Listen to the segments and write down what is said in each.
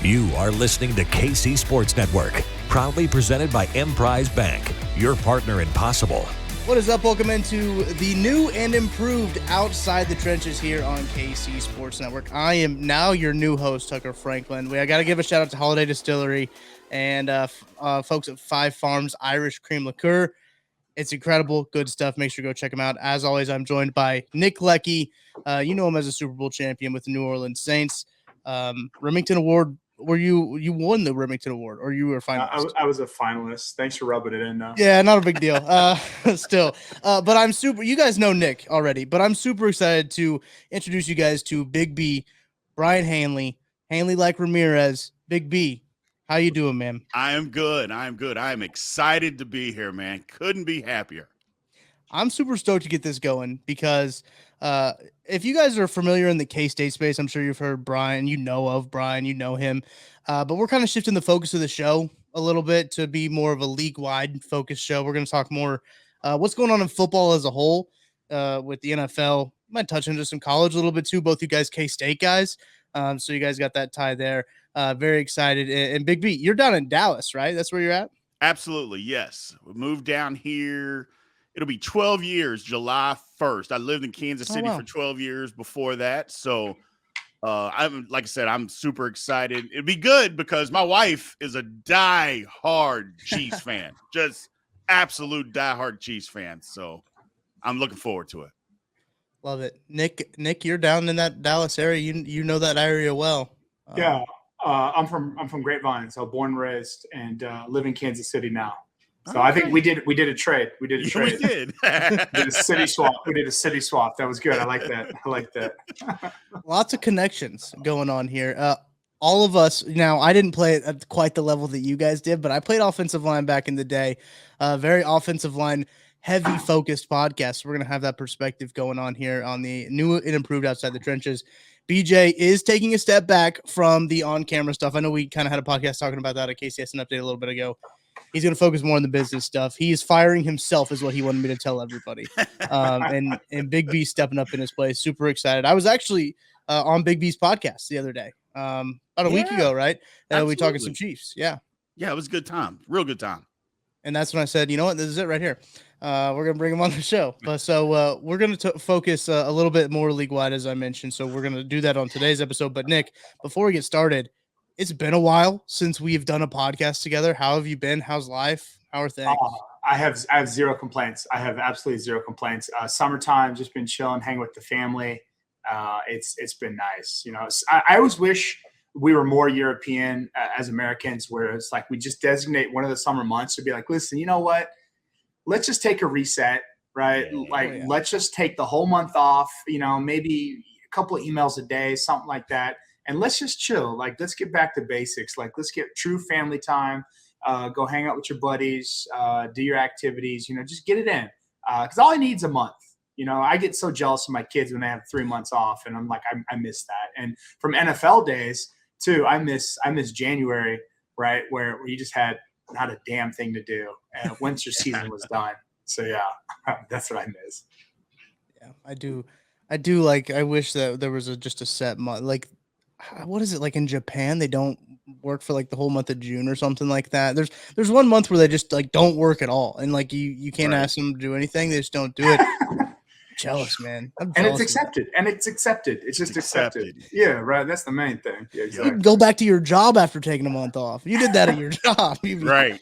You are listening to KC Sports Network, proudly presented by Emprise Bank, your partner in possible. What is up? Welcome into the new and improved Outside the Trenches here on KC Sports Network. I am now your new host, Tucker Franklin. I got to give a shout out to Holiday Distillery and folks at Five Farms Irish Cream Liqueur. It's incredible, good stuff. Make sure to go check them out. As always, I'm joined by Nick Leckey. You know him as a Super Bowl champion with the New Orleans Saints. Remington Award. You won the Remington Award, or you were a finalist? I was a finalist. Thanks for rubbing it in, though. Yeah, not a big deal. Still, but I'm super. You guys know Nick already, but I'm super excited to introduce you guys to Big B, Brien Hanley, like Ramirez. Big B, how you doing, man? I am good. I am excited to be here, man. Couldn't be happier. I'm super stoked to get this going because if you guys are familiar in the K-State space, I'm sure you've heard Brien. You know of Brien. You know him. But we're kind of shifting the focus of the show a little bit to be more of a league-wide focus show. We're going to talk more what's going on in football as a whole with the NFL. Might touch into some college a little bit too. Both you guys K-State guys. So you guys got that tie there. Very excited. And Big B, you're down in Dallas, right? That's where you're at? Absolutely, yes. We moved down here. It'll be 12 years, July 1st. I lived in Kansas City for 12 years before that. So, like I said, I'm super excited. It'd be good because my wife is a die-hard Chiefs fan. Just absolute die-hard Chiefs fan. So, I'm looking forward to it. Love it. Nick, you're down in that Dallas area. You know that area well. Yeah. I'm from Grapevine, so born and raised, and live in Kansas City now. So I think we did a trade. We did a trade. We did. Did a city swap. We did a city swap. That was good. I like that. Lots of connections going on here. All of us now. I didn't play it at quite the level that you guys did, but I played offensive line back in the day. Very offensive line heavy focused podcast. So we're gonna have that perspective going on here on the new and improved Outside the Trenches. BJ is taking a step back from the on-camera stuff. I know we kind of had a podcast talking about that at KCSN Update a little bit ago. He's going to focus more on the business stuff. He is firing himself is what he wanted me to tell everybody. And Big B stepping up in his place. Super excited. I was actually on Big B's podcast the other day, about a week ago, right? We talking some Chiefs. Yeah. Yeah, it was a good time. Real good time. And that's when I said, you know what? This is it right here. We're going to bring him on the show. But so we're going to focus a little bit more league-wide, as I mentioned. So we're going to do that on today's episode. But, Nick, before we get started, it's been a while since we've done a podcast together. How have you been? How's life? How are things? I have zero complaints. I have absolutely zero complaints. Summertime, just been chilling, hanging with the family. It's been nice. You know, I always wish we were more European as Americans, where it's like we just designate one of the summer months to be like, listen, you know what? Let's just take a reset, right? Let's just take the whole month off. You know, maybe a couple of emails a day, something like that. And let's just chill. Like, let's get back to basics. Like, let's get true family time. Go hang out with your buddies. Do your activities. You know, just get it in. Because all I need is a month. You know, I get so jealous of my kids when they have 3 months off, and I'm like, I miss that. And from NFL days too, I miss January, right, where you just had not a damn thing to do, and once your season was done. So yeah, that's what I miss. Yeah, I do. Like, I wish that there was just a set month. Like, what is it like in Japan? They don't work for like the whole month of June or something like that. There's 1 month where they just like don't work at all, and like you can't ask them to do anything. They just don't do it. Jealous, man. And it's accepted. It's just accepted. Yeah, right. That's the main thing. Yeah, exactly. You go back to your job after taking a month off. You did that at your job. Right.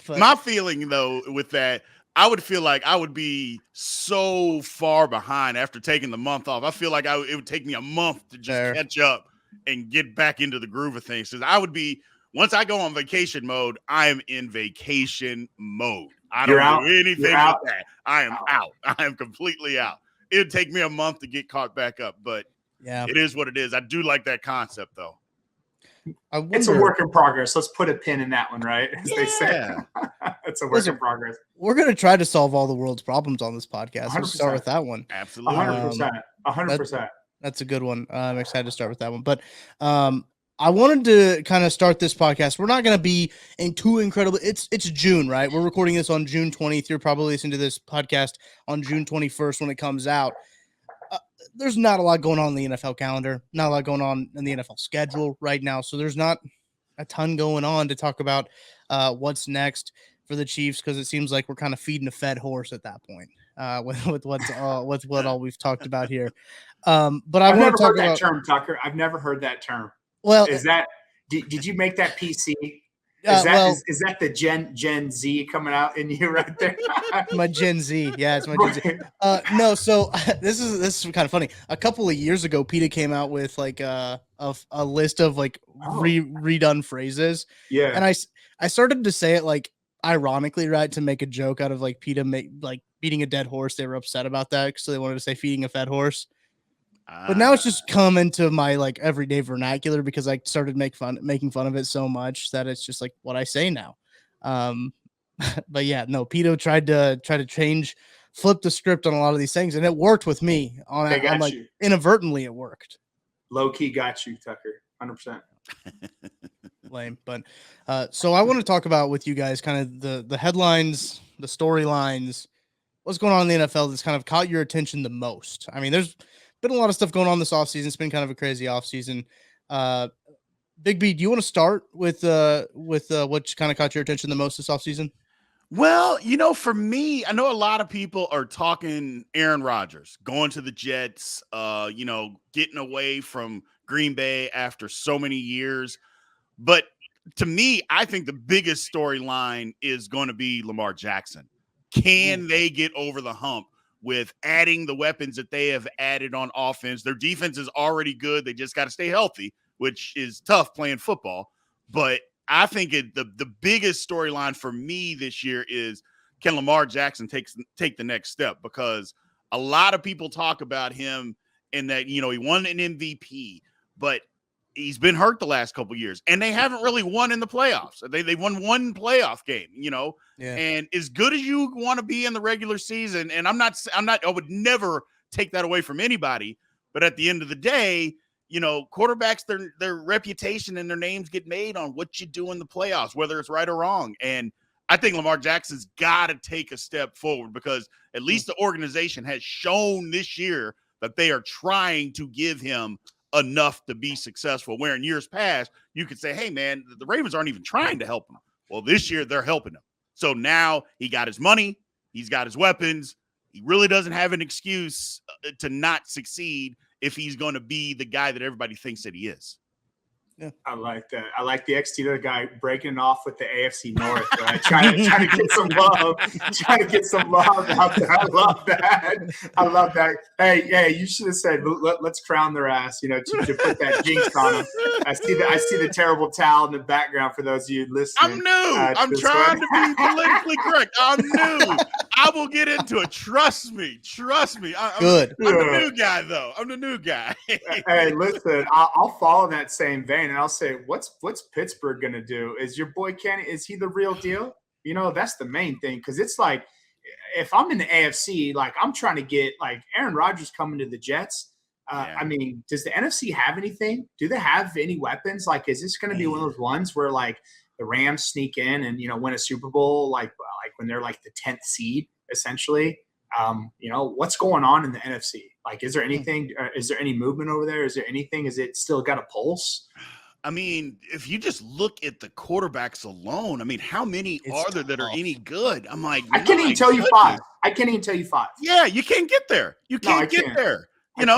But my feeling though with that, I would feel like I would be so far behind after taking the month off. I feel like it would take me a month to just catch up and get back into the groove of things. Because I would be, once I go on vacation mode, I am in vacation mode. I don't do anything with that. I am out. I am completely out. It would take me a month to get caught back up, but yeah, it is what it is. I do like that concept, though. It's a work in progress. Let's put a pin in that one, right? As they say. It's a work in progress. We're going to try to solve all the world's problems on this podcast. Let's start with that one. Absolutely. 100%. That's a good one. I'm excited to start with that one. But I wanted to kind of start this podcast. We're not going to be in too incredible. It's June, right? We're recording this on June 20th. You're probably listening to this podcast on June 21st when it comes out. there's not a lot going on in the NFL calendar, not a lot going on in the NFL schedule right now. So there's not a ton going on to talk about what's next for the Chiefs, because it seems like we're kind of feeding a fed horse at that point with what all we've talked about here. But I've never heard that term, Tucker. I've never heard that term. Well, is that did you make that PC? Is that the Gen Z coming out in you right there? My Gen Z, yeah, it's my Gen Z. No, so this is kind of funny. A couple of years ago, PETA came out with like a list of like redone phrases. Yeah, and I started to say it like ironically, right, to make a joke out of like PETA like beating a dead horse. They were upset about that, so they wanted to say feeding a fed horse. But now it's just come into my like everyday vernacular because I started making fun of it so much that it's just like what I say now. But yeah, no, PETA tried to flip the script on a lot of these things, and it worked with me on like inadvertently it worked. Low key got you, Tucker, 100%. Lame, but so I want to talk about with you guys kind of the headlines, the storylines, what's going on in the NFL that's kind of caught your attention the most. I mean, there's been a lot of stuff going on this offseason. It's been kind of a crazy offseason. Big B, do you want to start with what kind of caught your attention the most this offseason? Well, for me, I know a lot of people are talking Aaron Rodgers going to the Jets, getting away from Green Bay after so many years. But to me, I think the biggest storyline is going to be Lamar Jackson. Can they get over the hump with adding the weapons that they have added on offense? Their defense is already good. They just got to stay healthy, which is tough playing football. But I think the biggest storyline for me this year is, can Lamar Jackson take the next step? Because a lot of people talk about him and that, he won an MVP, but he's been hurt the last couple of years, and they haven't really won in the playoffs. They won one playoff game, and as good as you want to be in the regular season, and I would never take that away from anybody, but at the end of the day, quarterbacks, their reputation and their names get made on what you do in the playoffs, whether it's right or wrong. And I think Lamar Jackson's got to take a step forward, because at least the organization has shown this year that they are trying to give him enough to be successful, where in years past you could say, hey man, the Ravens aren't even trying to help him. Well, this year they're helping him. So now he got his money, he's got his weapons. He really doesn't have an excuse to not succeed if he's going to be the guy that everybody thinks that he is. Yeah, I like that. I like the XT guy breaking off with the AFC North, right? trying to get some love. Trying to get some love out there. I love that. Hey, you should have said, let's crown their ass, to put that jinx on them. I see the terrible towel in the background for those of you listening. I'm new. I'm trying to be politically correct. I'm new. I will get into it. Trust me. I'm the new guy, though. I'm the new guy. Hey, listen, I'll follow that same vein. And I'll say, what's Pittsburgh going to do? Is your boy Kenny, is he the real deal? That's the main thing. Because it's like, if I'm in the AFC, like I'm trying to get like Aaron Rodgers coming to the Jets. I mean, does the NFC have anything? Do they have any weapons? Like, is this going to be one of those ones where like the Rams sneak in and, win a Super Bowl, like when they're like the 10th seed, essentially? What's going on in the NFC? Like, is there anything? Is there any movement over there? Is there anything? Is it still got a pulse? I mean, if you just look at the quarterbacks alone, I mean, how many are there that are any good? I'm like, I can't even tell you five. Yeah, you can't get there. You can't get there. And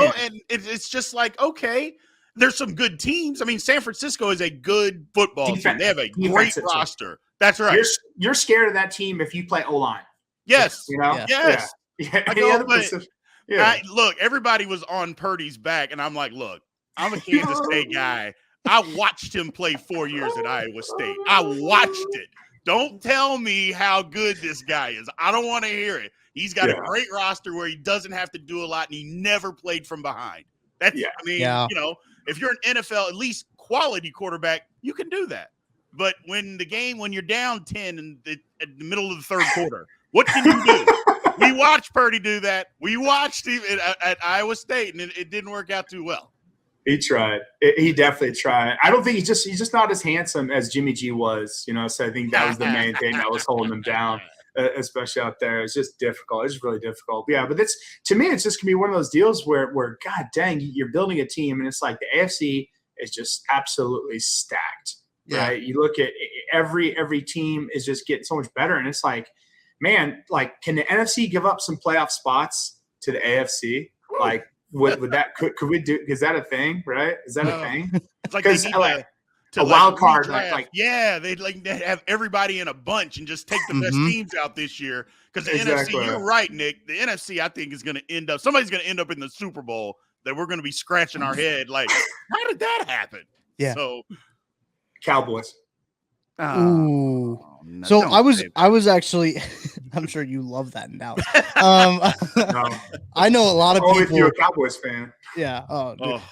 it's just like, okay, there's some good teams. I mean, San Francisco is a good football team. They have a great roster. That's right. You're scared of that team if you play O-line. Yes. Yes. Yeah. Look, everybody was on Purdy's back, and I'm like, look, I'm a Kansas State guy. I watched him play 4 years at Iowa State. I watched it. Don't tell me how good this guy is. I don't want to hear it. He's got a great roster where he doesn't have to do a lot, and he never played from behind. If you're an NFL, at least quality quarterback, you can do that. But when you're down 10 at the middle of the third quarter, what can you do? We watched Purdy do that. We watched him at Iowa State, and it didn't work out too well. He tried. He definitely tried. I don't think he's just not as handsome as Jimmy G was, So I think that was the main thing that was holding him down. especially out there. It's just difficult. It's really difficult. Yeah, but to me, it's just gonna be one of those deals where God dang, you're building a team, and it's like the AFC is just absolutely stacked. Yeah. Right? You look at every team is just getting so much better, and it's like, man, like, can the NFC give up some playoff spots to the AFC? Like, would that could we do? Is that a thing? Right? Is that a thing? It's like they need to a wild card, like they'd have everybody in a bunch and just take the best teams out this year. Because the NFC, you're right, Nick. The NFC, I think, is going to end up. Somebody's going to end up in the Super Bowl that we're going to be scratching our head like, how did that happen? Yeah. So. Cowboys. Ooh. No, so I was actually, I'm sure you love that in Dallas. No. I know a lot of people. If you're a Cowboys fan. Yeah.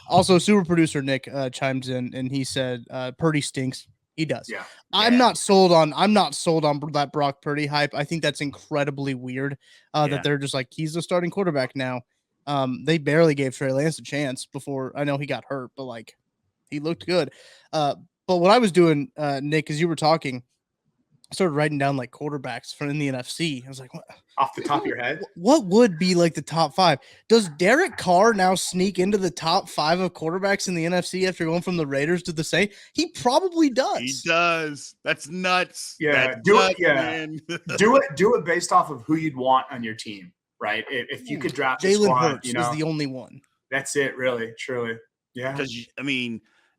Also, super producer Nick chimes in and he said, Purdy stinks. He does. Yeah. I'm not sold on that Brock Purdy hype. I think that's incredibly weird that they're just like, he's the starting quarterback now. They barely gave Trey Lance a chance before. I know he got hurt, but like he looked good. But what I was doing, Nick, as you were talking, I started writing down like quarterbacks from in the NFC. I was like, what? Off the top of your head? What would be like the top 5? Does Derek Carr now sneak into the top 5 of quarterbacks in the NFC after going from the Raiders to the Saints? He probably does. He does. That's nuts. Yeah, That's nuts, man. do it based off of who you'd want on your team, right? If you could draft Jalen Hurts is the only one. That's it, really, truly. Yeah. Because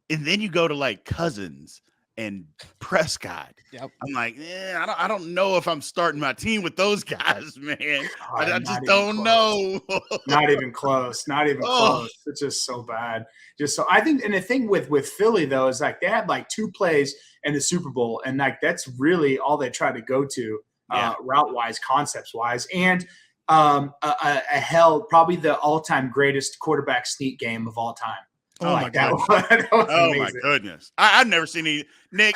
and then you go to like Cousins and Prescott. Yep. I'm like, I don't know if I'm starting my team with those guys, man. I just don't know. Not even close. Not even close. It's just so bad. I think, and the thing with Philly though is like they had like 2 plays in the Super Bowl, and like that's really all they tried to go to route wise, concepts wise, and probably the all-time greatest quarterback sneak game of all time. Oh my God! Oh my goodness! I've never seen any Nick,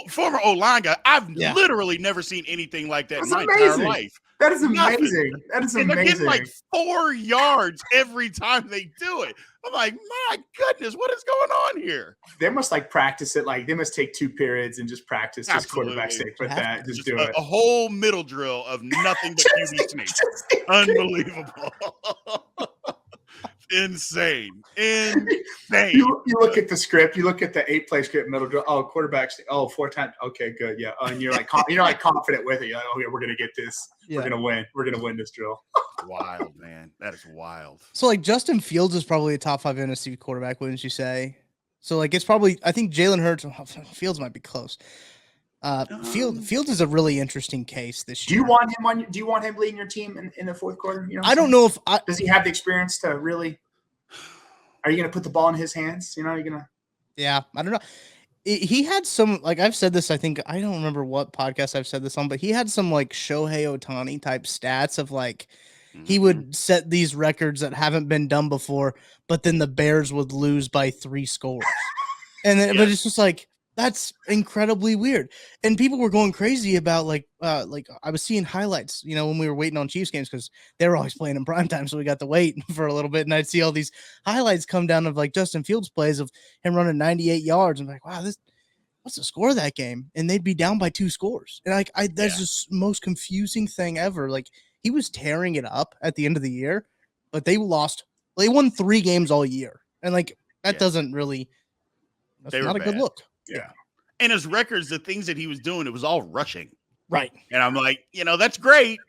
former O-line guy. I've literally never seen anything like that in my entire life. That is amazing. That is amazing. And they're getting like 4 yards every time they do it. I'm like, my goodness, what is going on here? They must like practice it. Like they must take 2 periods and just practice just quarterback sake with that. Just do it. A whole middle drill of nothing but QB sneaks. Unbelievable. Insane. You look at the script. You look at the 8-play script, middle drill. Oh, quarterbacks. Oh, 4 times. Okay, good. Yeah, and you're like confident with it. You're like, oh yeah, we're gonna get this. Yeah. We're gonna win. We're gonna win this drill. Wild, man. That is wild. So like Justin Fields is probably a top 5 NFC quarterback, wouldn't you say? So like it's probably, I think Jalen Hurts. Fields might be close. Fields is a really interesting case this year. Do you want him leading your team in the fourth quarter? I don't know if does he have the experience to really? Are you going to put the ball in his hands? Are you going to? Yeah, I don't know. He had some, like I've said this, I think, I don't remember what podcast I've said this on, but he had some like Shohei Ohtani type stats of like, he would set these records that haven't been done before, but then the Bears would lose by 3 scores. And then, but it's just like, that's incredibly weird. And people were going crazy about like I was seeing highlights, when we were waiting on Chiefs games because they were always playing in primetime. So we got to wait for a little bit. And I'd see all these highlights come down of like Justin Fields plays of him running 98 yards. I'm like, wow, what's the score of that game? And they'd be down by 2 scores. And that's just the most confusing thing ever. Like he was tearing it up at the end of the year, but they won 3 games all year. And like, that doesn't really, that's not a good look. Yeah. And his records, the things that he was doing, it was all rushing. Right. And I'm like, that's great,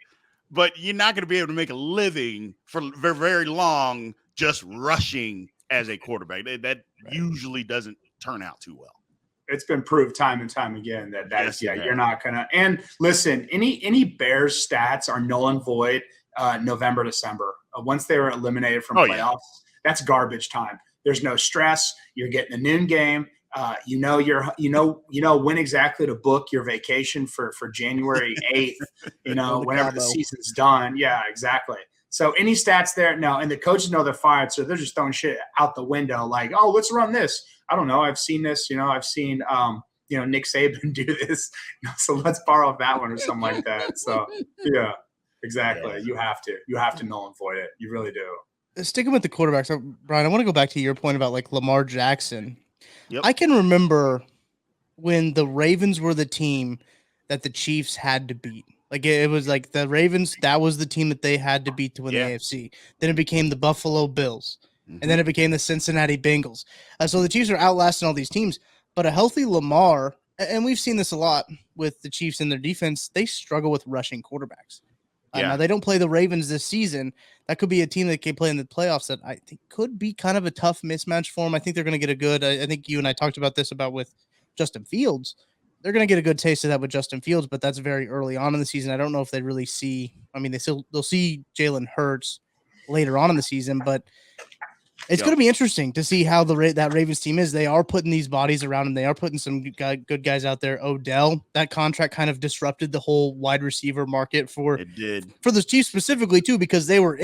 but you're not going to be able to make a living for very, very long just rushing as a quarterback. That usually doesn't turn out too well. It's been proved time and time again that you're not going to. And listen, any Bears stats are null and void November, December. Once they were eliminated from playoffs, that's garbage time. There's no stress. You're getting a noon game. You know when exactly to book your vacation for January 8th, whenever the season's done. Yeah, exactly. So any stats there? No. And the coaches know they're fired. So they're just throwing shit out the window. Like, oh, let's run this. I don't know. I've seen this, I've seen, Nick Saban do this. So let's borrow that one or something like that. So yeah, exactly. Yeah. You have to null and void it. You really do. Sticking with the quarterbacks, Brien, I want to go back to your point about like Lamar Jackson. Yep. I can remember when the Ravens were the team that the Chiefs had to beat. Like it was like the Ravens, that was the team that they had to beat to win the AFC. Then it became the Buffalo Bills. And then it became the Cincinnati Bengals. So the Chiefs are outlasting all these teams, but a healthy Lamar, and we've seen this a lot with the Chiefs in their defense, they struggle with rushing quarterbacks. Now they don't play the Ravens this season. That could be a team that can play in the playoffs that I think could be kind of a tough mismatch for them. I think they're going to get a good, I think you and I talked about this about with Justin Fields. They're going to get a good taste of that with Justin Fields, but that's very early on in the season. I don't know if they really see, I mean, they'll see Jalen Hurts later on in the season, but it's going to be interesting to see how that Ravens team is. They are putting these bodies around him. They are putting some good guys out there. Odell, that contract kind of disrupted the whole wide receiver market for the Chiefs specifically too, because they were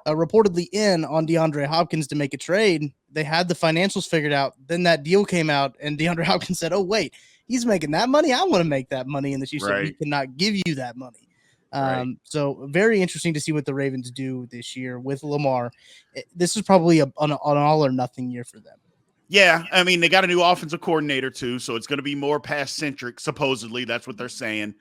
reportedly in on DeAndre Hopkins to make a trade. They had the financials figured out. Then that deal came out and DeAndre Hopkins said, "Oh wait, he's making that money. I want to make that money." And the Chiefs said, "We cannot give you that money." So very interesting to see what the Ravens do this year with Lamar. This is probably an all or nothing year for them. Yeah, I mean, they got a new offensive coordinator too, so it's going to be more pass-centric, supposedly. That's what they're saying.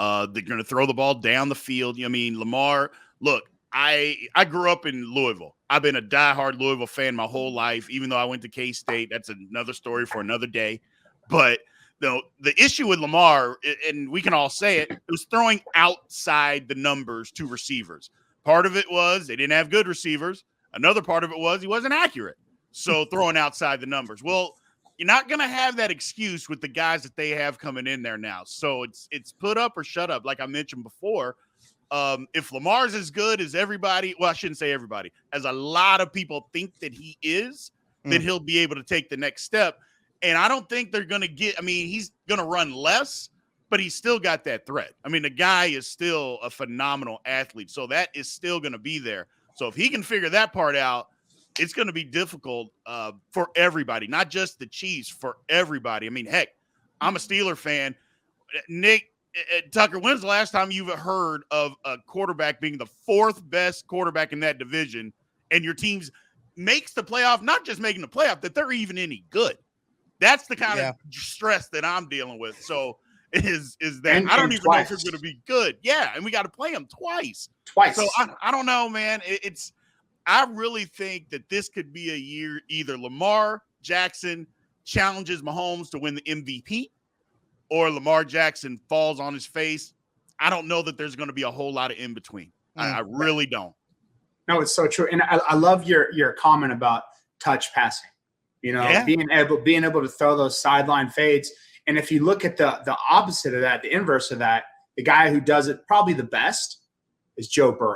They're going to throw the ball down the field. I mean, Lamar, look, I grew up in Louisville. I've been a diehard Louisville fan my whole life, even though I went to K-State. That's another story for another day. But the issue with Lamar, and we can all say it was throwing outside the numbers to receivers. Part of it was they didn't have good receivers. Another part of it was he wasn't accurate. So throwing outside the numbers. Well, you're not going to have that excuse with the guys that they have coming in there now. So it's put up or shut up, like I mentioned before. If Lamar's as good as everybody, well, I shouldn't say everybody, as a lot of people think that he is, then he'll be able to take the next step. And I don't think they're going to he's going to run less, but he's still got that threat. I mean, the guy is still a phenomenal athlete. So that is still going to be there. So if he can figure that part out, it's going to be difficult for everybody, not just the Chiefs, for everybody. I mean, heck, I'm a Steeler fan. Nick, Tucker, when's the last time you've heard of a quarterback being the fourth best quarterback in that division and your team's makes the playoff, not just making the playoff, that they're even any good? That's the kind of stress that I'm dealing with. So is that I don't even know if they're going to be good. Yeah, and we got to play them twice. So I don't know, man. I really think that this could be a year either Lamar Jackson challenges Mahomes to win the MVP or Lamar Jackson falls on his face. I don't know that there's going to be a whole lot of in between. I really don't. No, it's so true. And I love your comment about touch passing. You know, being able to throw those sideline fades. And if you look at the opposite of that, the inverse of that, the guy who does it probably the best is Joe Burrow.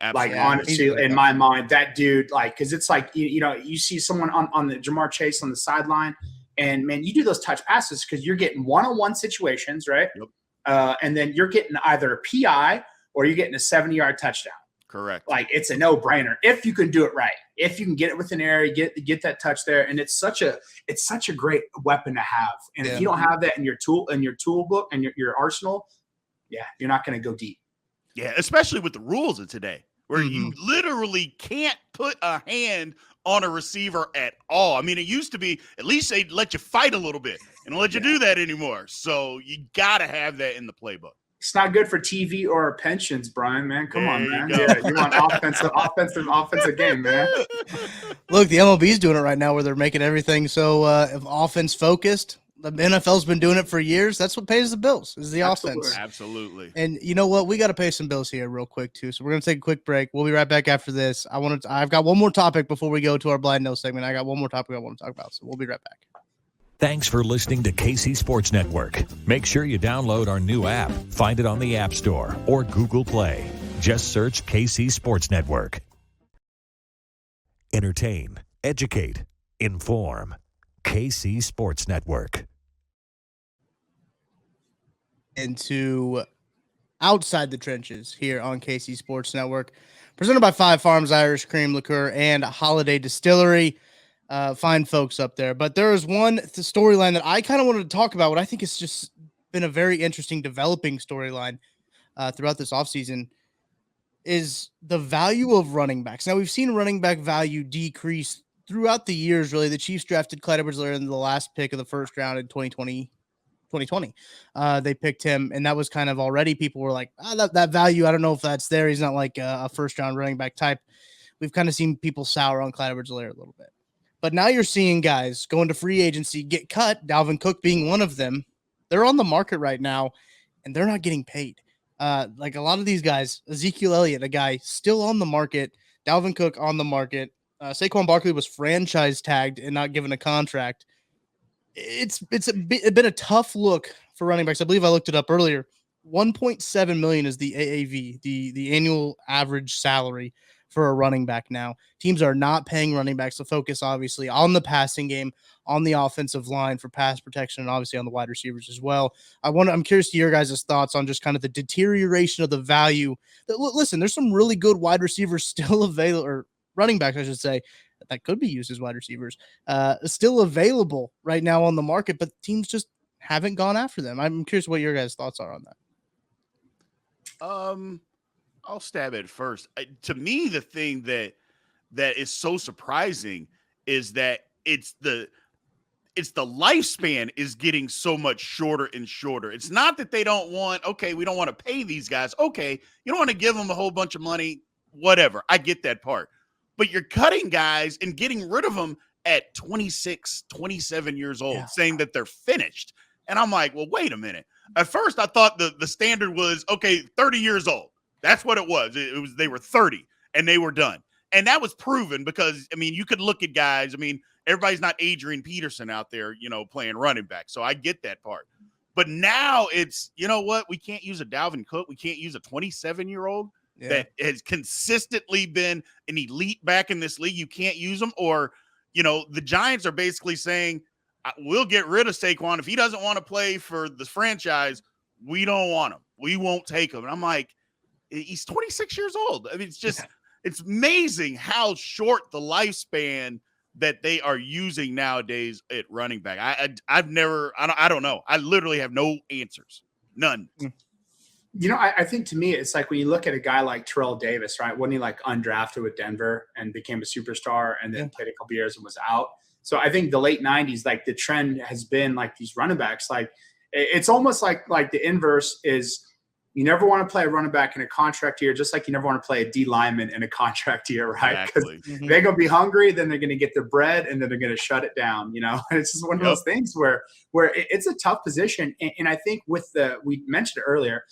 Absolutely. Like, honestly, in my mind, that dude, like, because it's like, you see someone on the Jamar Chase on the sideline, and, man, you do those touch passes because you're getting one-on-one situations, right? Yep. And then you're getting either a PI or you're getting a 70-yard touchdown. Correct. Like, it's a no-brainer if you can do it right. If you can get it within area, get that touch there, and it's such a great weapon to have. And if you don't have that in your tool book and your arsenal, you're not going to go deep. Yeah, especially with the rules of today, where you literally can't put a hand on a receiver at all. I mean, it used to be at least they'd let you fight a little bit, and don't let you do that anymore. So you got to have that in the playbook. It's not good for TV or pensions, Brian, man. Come on, man. You want offensive game, man. Look, the MLB's doing it right now where they're making everything so offense focused. The NFL's been doing it for years. That's what pays the bills is the offense. Absolutely. And you know what? We got to pay some bills here real quick too. So we're going to take a quick break. We'll be right back after this. I've got one more topic before we go to our blind nose segment. I got one more topic I want to talk about. So we'll be right back. Thanks for listening to KC Sports Network. Make sure you download our new app. Find it on the App Store or Google Play. Just search KC Sports Network. Entertain, educate, inform. KC Sports Network. Into Outside the Trenches here on KC Sports Network. Presented by Five Farms Irish Cream Liqueur and Holiday Distillery. Fine folks up there. But there is one storyline that I kind of wanted to talk about. What I think has just been a very interesting developing storyline throughout this offseason is the value of running backs. Now, we've seen running back value decrease throughout the years, really. The Chiefs drafted Clyde Edwards-Helaire in the last pick of the first round in 2020. 2020. They picked him, and that was kind of already people were like, that value, I don't know if that's there. He's not like a first-round running back type. We've kind of seen people sour on Clyde Edwards-Helaire a little bit. But now you're seeing guys going to free agency, get cut, Dalvin Cook being one of them. They're on the market right now, and they're not getting paid. Like a lot of these guys, Ezekiel Elliott, a guy still on the market, Dalvin Cook on the market. Saquon Barkley was franchise tagged and not given a contract. It's been a tough look for running backs. I believe I looked it up earlier. 1.7 million is the AAV, the annual average salary for a running back now. Teams are not paying running backs to focus, obviously, on the passing game, on the offensive line for pass protection, and obviously on the wide receivers as well. I'm curious to your guys' thoughts on just kind of the deterioration of the value. Listen, there's some really good wide receivers still available, or running backs, I should say, that could be used as wide receivers, still available right now on the market, but teams just haven't gone after them. I'm curious what your guys' thoughts are on that. I'll stab at first. To me, the thing that is so surprising is that it's the lifespan is getting so much shorter and shorter. It's not that they don't want, okay, we don't want to pay these guys. Okay, you don't want to give them a whole bunch of money, whatever. I get that part. But you're cutting guys and getting rid of them at 26, 27 years old, saying that they're finished. And I'm like, well, wait a minute. At first, I thought the standard was, okay, 30 years old. That's what it was. It was they were 30 and they were done. And that was proven because, I mean, you could look at guys. I mean, everybody's not Adrian Peterson out there, playing running back. So I get that part. But now it's, you know what? We can't use a Dalvin Cook. We can't use a 27-year-old that has consistently been an elite back in this league. You can't use them. Or, the Giants are basically saying, we'll get rid of Saquon. If he doesn't want to play for the franchise, we don't want him. We won't take him. And I'm like, he's 26 years old. I mean, it's just, it's amazing how short the lifespan that they are using nowadays at running back. I don't know. I literally have no answers. None. I think to me, it's like when you look at a guy like Terrell Davis, right? Wasn't he like undrafted with Denver and became a superstar and then played a couple years and was out? So I think the late 90s, like the trend has been like these running backs, like it's almost like the inverse is you never want to play a running back in a contract year, just like you never want to play a D lineman in a contract year, right? Because they're going to be hungry, then they're going to get their bread, and then they're going to shut it down, And it's just one of those things where it's a tough position. And I think we mentioned it earlier,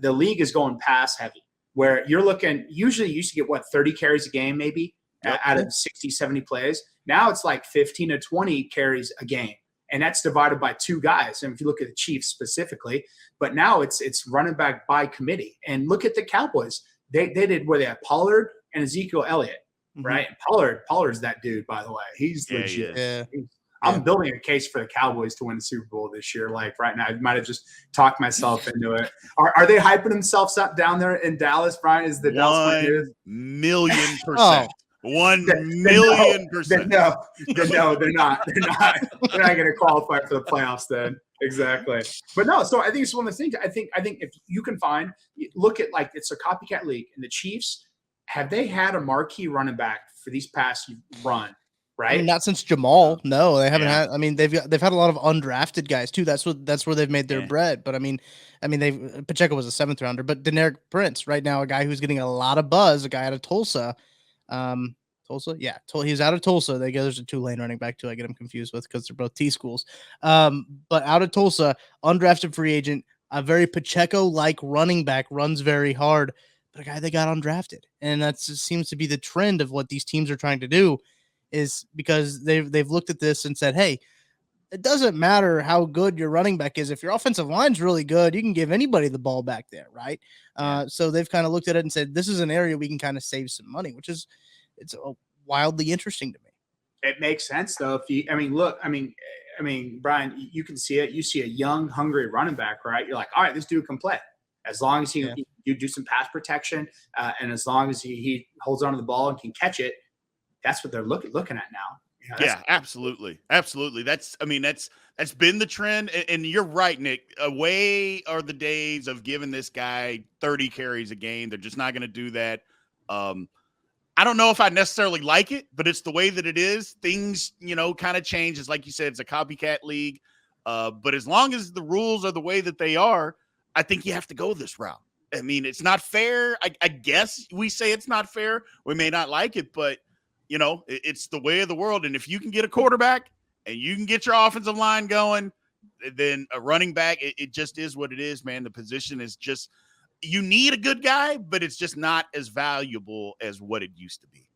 the league is going pass heavy, where you're looking, usually you used to get 30 carries a game, maybe out of 60, 70 plays. Now it's like 15 to 20 carries a game. And that's divided by two guys. And if you look at the Chiefs specifically, but now it's running back by committee. And look at the Cowboys. They did where they had Pollard and Ezekiel Elliott, right? And Pollard's that dude, by the way. He's legit. I'm building a case for the Cowboys to win the Super Bowl this year. Like right now, I might have just talked myself into it. Are they hyping themselves up down there in Dallas, Brian? Is the Dallas 1,000,000%. 1,000,000%. No, they're not. They're not going to qualify for the playoffs then. Exactly. But no, so I think it's one of the things. I think if you can look at like it's a copycat league, and the Chiefs, have they had a marquee running back for these past run? Right. I mean, not since Jamal. No, they haven't had. I mean, they've had a lot of undrafted guys too. That's where they've made their bread. But I mean, Pacheco was a 7th rounder, but Deneric Prince right now, a guy who's getting a lot of buzz, a guy out of Tulsa. He's out of Tulsa. There's a Tulane running back too. I get them confused with because they're both T schools. But out of Tulsa, undrafted free agent, a very Pacheco-like running back, runs very hard, but a guy they got undrafted, and that seems to be the trend of what these teams are trying to do. Is because they've looked at this and said, hey, it doesn't matter how good your running back is. If your offensive line's really good, you can give anybody the ball back there, right? So they've kind of looked at it and said, this is an area we can kind of save some money, which is it's wildly interesting to me. It makes sense though. Brian, you can see it. You see a young, hungry running back, right? You're like, all right, this dude can play as long as you do some pass protection, and as long as he holds onto the ball and can catch it. That's what they're looking at now. Absolutely. That's been the trend. And you're right, Nick. Away are the days of giving this guy 30 carries a game. They're just not going to do that. I don't know if I necessarily like it, but it's the way that it is. Things, kind of change. It's like you said, it's a copycat league. But as long as the rules are the way that they are, I think you have to go this route. I mean, it's not fair. I guess we say it's not fair. We may not like it, but, it's the way of the world. And if you can get a quarterback and you can get your offensive line going, then a running back, it just is what it is, man. The position is just – you need a good guy, but it's just not as valuable as what it used to be.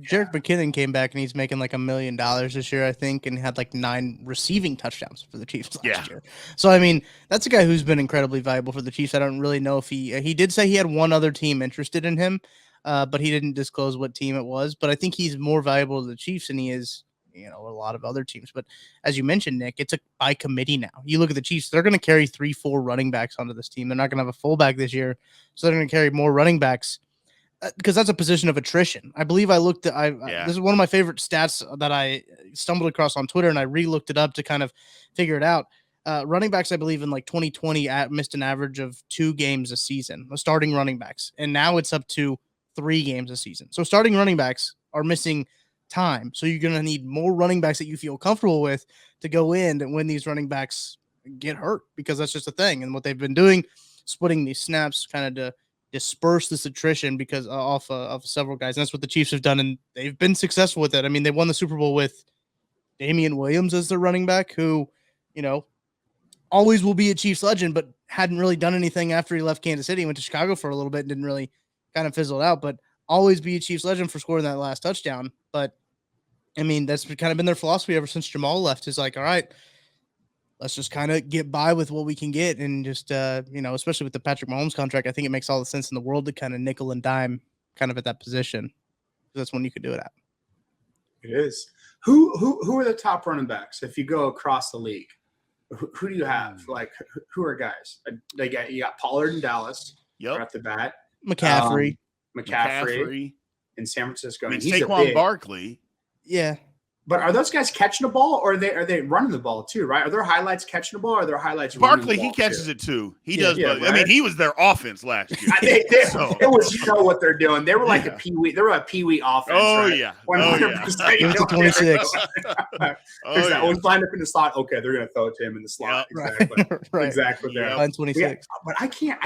Jerick McKinnon came back and he's making like $1 million this year, I think, and had like 9 receiving touchdowns for the Chiefs last year. So, I mean, that's a guy who's been incredibly valuable for the Chiefs. I don't really know if he did say he had one other team interested in him, but he didn't disclose what team it was. But I think he's more valuable to the Chiefs than he is, a lot of other teams. But as you mentioned, Nick, it's by committee now. You look at the Chiefs, they're going to carry 3-4 running backs onto this team. They're not going to have a fullback this year, so they're going to carry more running backs because that's a position of attrition. I believe I looked at this is one of my favorite stats that I stumbled across on Twitter, and I re-looked it up to kind of figure it out. Running backs, I believe in like 2020 missed an average of 2 games a season, starting running backs, and now it's up to 3 games a season. So starting running backs are missing time. So you're going to need more running backs that you feel comfortable with to go in and when these running backs get hurt, because that's just a thing. And what they've been doing, splitting these snaps kind of to disperse this attrition because of several guys. And that's what the Chiefs have done. And they've been successful with it. I mean, they won the Super Bowl with Damian Williams as their running back, who, always will be a Chiefs legend, but hadn't really done anything after he left Kansas City. He went to Chicago for a little bit and didn't really kind of fizzled out, but always be a Chiefs legend for scoring that last touchdown. But I mean, that's kind of been their philosophy ever since Jamal left. Is like, all right, let's just kind of get by with what we can get. And just, especially with the Patrick Mahomes contract, I think it makes all the sense in the world to kind of nickel and dime kind of at that position. That's when you could do it at. It is. Who are the top running backs? If you go across the league, who do you have? Like, who are guys? You got Pollard in Dallas. Right off the bat. McCaffrey in San Francisco. I mean, Saquon Barkley. Yeah. But are those guys catching the ball, or are they running the ball too? Right? Are there highlights catching the ball, or are there highlights? Barkley, he catches it too. He does. Right? I mean, he was their offense last year. It was what they're doing. They were like a peewee. They were a peewee offense. Oh right? yeah. 100%. Give it to 26. Always lined up in the slot. Okay, they're going to throw it to him in the slot. Yep. Exactly. Right. Exactly. Yeah. Line 26. Yeah, but I can't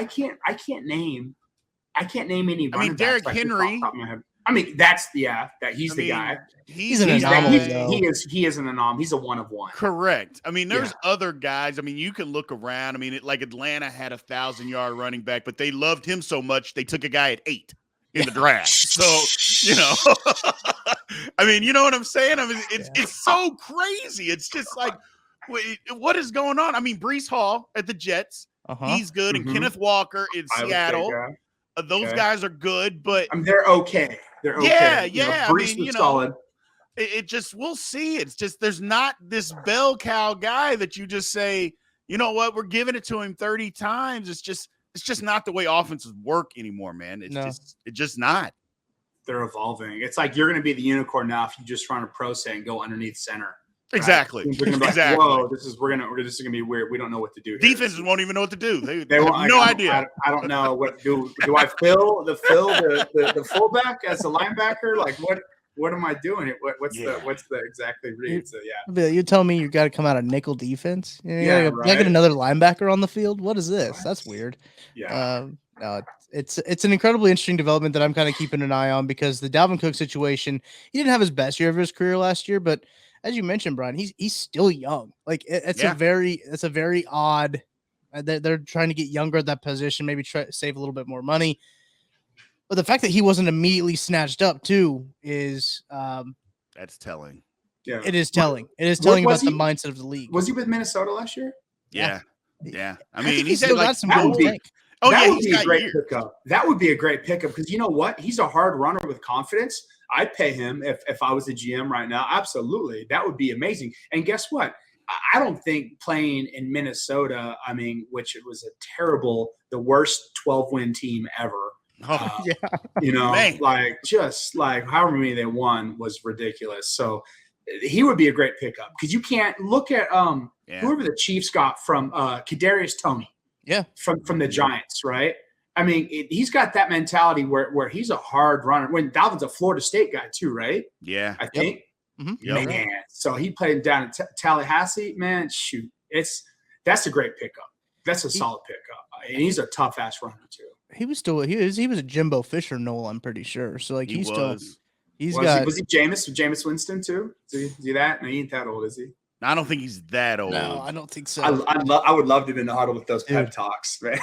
name any. I mean, Derrick Henry. I mean, he's the guy. He's an anomaly. He is an anomaly. He's a one of one. Correct. I mean, there's other guys. I mean, you can look around. I mean, like Atlanta had 1,000-yard running back, but they loved him so much they took a guy at 8 in the draft. So, I mean, you know what I'm saying? I mean, it's so crazy. It's just like, what is going on? I mean, Breece Hall at the Jets, he's good, and Kenneth Walker in Seattle. Those guys are good, but they're okay. They're okay. Yeah. Breece was solid. It just, we'll see. It's just, there's not this bell cow guy that you just say, you know what, we're giving it to him 30 times. It's just not the way offenses work anymore, man. It's just not. They're evolving. It's like you're going to be the unicorn now if you just run a pro set and go underneath center. Right? Exactly. Like, whoa, this is going to be weird. We don't know what to do here. Defenses won't even know what to do. They have no idea. I don't know what do I fill the fullback as a linebacker? Like what am I doing? What's the exactly read? So you tell me you got to come out of nickel defense. Right. Get another linebacker on the field. What is this? What? That's weird. Yeah. No, it's an incredibly interesting development that I'm kind of keeping an eye on because the Dalvin Cook situation, he didn't have his best year of his career last year, but as you mentioned, Brien, he's still young. Like it's a very odd. They're trying to get younger at that position, maybe try to save a little bit more money. But the fact that he wasn't immediately snatched up too is that's telling. Yeah, it is telling. It is telling about the mindset of the league. Was he with Minnesota last year? Yeah. I mean, he's still got some good things. That would be a great pickup. That would be a great pickup because you know what? He's a hard runner with confidence. I'd pay him if I was a GM right now. Absolutely. That would be amazing. And guess what? I don't think playing in Minnesota, which it was the worst 12-win team ever. Just however many they won was ridiculous. So he would be a great pickup because you can't look at whoever the Chiefs got from Kadarius Toney. Yeah, from the Giants, right? I mean, he's got that mentality where he's a hard runner. When Dalvin's a Florida State guy too, right? Yeah, I think. Mm-hmm. Man, so he played down in Tallahassee. Man, shoot, that's a great pickup. That's a solid pickup, and he's a tough ass runner too. He was a Jimbo Fisher Knoll, I'm pretty sure. So like was he Jameis Winston too? Is he that? No, he ain't that old, is he? I don't think he's that old. No, I don't think so. I would love to be in the huddle with those pep talks, man.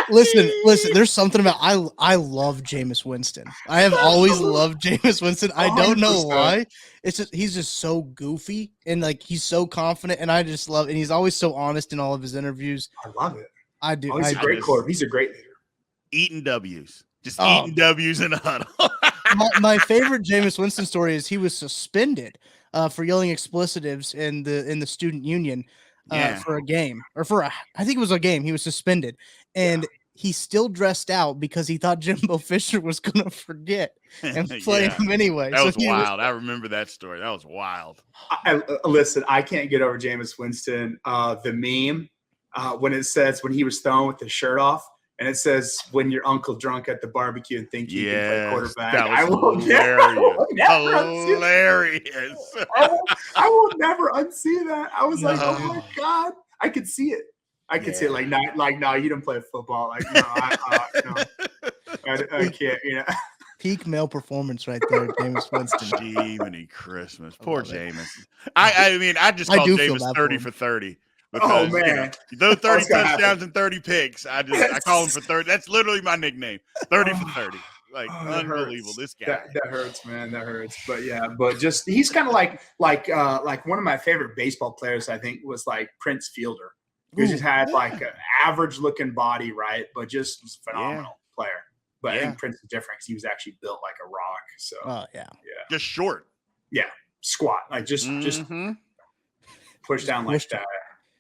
Listen. There's something about I love Jameis Winston. I have always loved Jameis Winston. I don't know why. It's just he's just so goofy and like he's so confident, and I just love. And he's always so honest in all of his interviews. I love it. I do. He's a great core. He's a great leader. Eating W's, eating W's in the huddle. my favorite Jameis Winston story is he was suspended for yelling explicitives in the student union for a game I think it was a game. He was suspended and he still dressed out because he thought Jimbo Fisher was going to forget and play him anyway. That was wild. I remember that story. That was wild. Listen, I can't get over Jameis Winston. The meme when it says when he was thrown with the shirt off. And it says, when your uncle drunk at the barbecue and think you can play quarterback. That was hilarious. I will never unsee that. I was like, oh my God. I could see it. I could see it. Like, no, you don't play football. Like, no, I can't, Peak male performance right there, Jameis Winston. Jiminy Christmas. Poor Jameis. I mean, I just called Jameis 30 for 30. Because, man, those 30 touchdowns and 30 picks. I call him for 30. That's literally my nickname. 30 for 30. Like unbelievable. This guy. That hurts, man. That hurts. But just he's kind of like one of my favorite baseball players. I think was like Prince Fielder, who just had like an average looking body, right? But just was a phenomenal player. But I think Prince is different because he was actually built like a rock. So just short. Yeah, squat like just push down like that.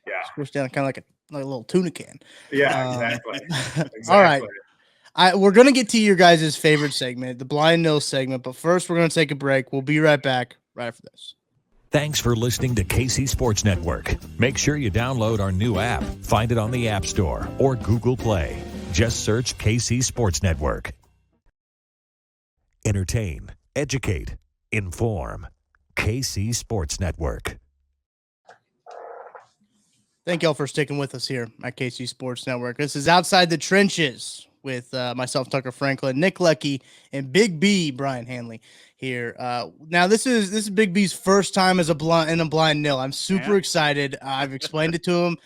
Yeah, squish down kind of like a little tuna can. Yeah, exactly. All right. We're going to get to your guys' favorite segment, the Blind Nil segment, but first we're going to take a break. We'll be right back right after this. Thanks for listening to KC Sports Network. Make sure you download our new app. Find it on the App Store or Google Play. Just search KC Sports Network. Entertain, educate, inform. KC Sports Network. Thank y'all for sticking with us here at KC Sports Network. This is Outside the Trenches with myself, Tucker Franklin, Nick Leckey, and Big B, Brien Hanley here. Now, this is Big B's first time as a blind nil. I'm super excited. I've explained it to him.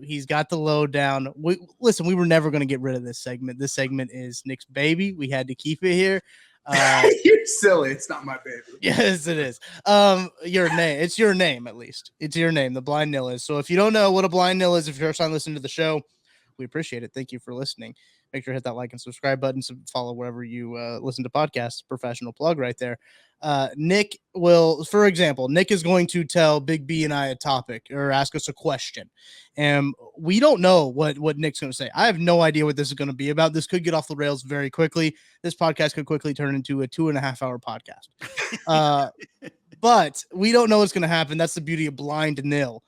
He's got the lowdown. We were never going to get rid of this segment. This segment is Nick's baby. We had to keep it here. You're silly. It's not my baby. Yes, it is. Your name. It's your name, at least. It's your name. The blind nil is. So if you don't know what a blind nil is, if you're first time listening to the show, we appreciate it. Thank you for listening. Make sure to hit that like and subscribe button. So follow wherever you listen to podcasts. Professional plug right there. Nick will, for example, Nick is going to tell Big B and I a topic or ask us a question. And we don't know what Nick's going to say. I have no idea what this is going to be about. This could get off the rails very quickly. This podcast could quickly turn into a 2.5 hour podcast. But we don't know what's going to happen. That's the beauty of blind nil.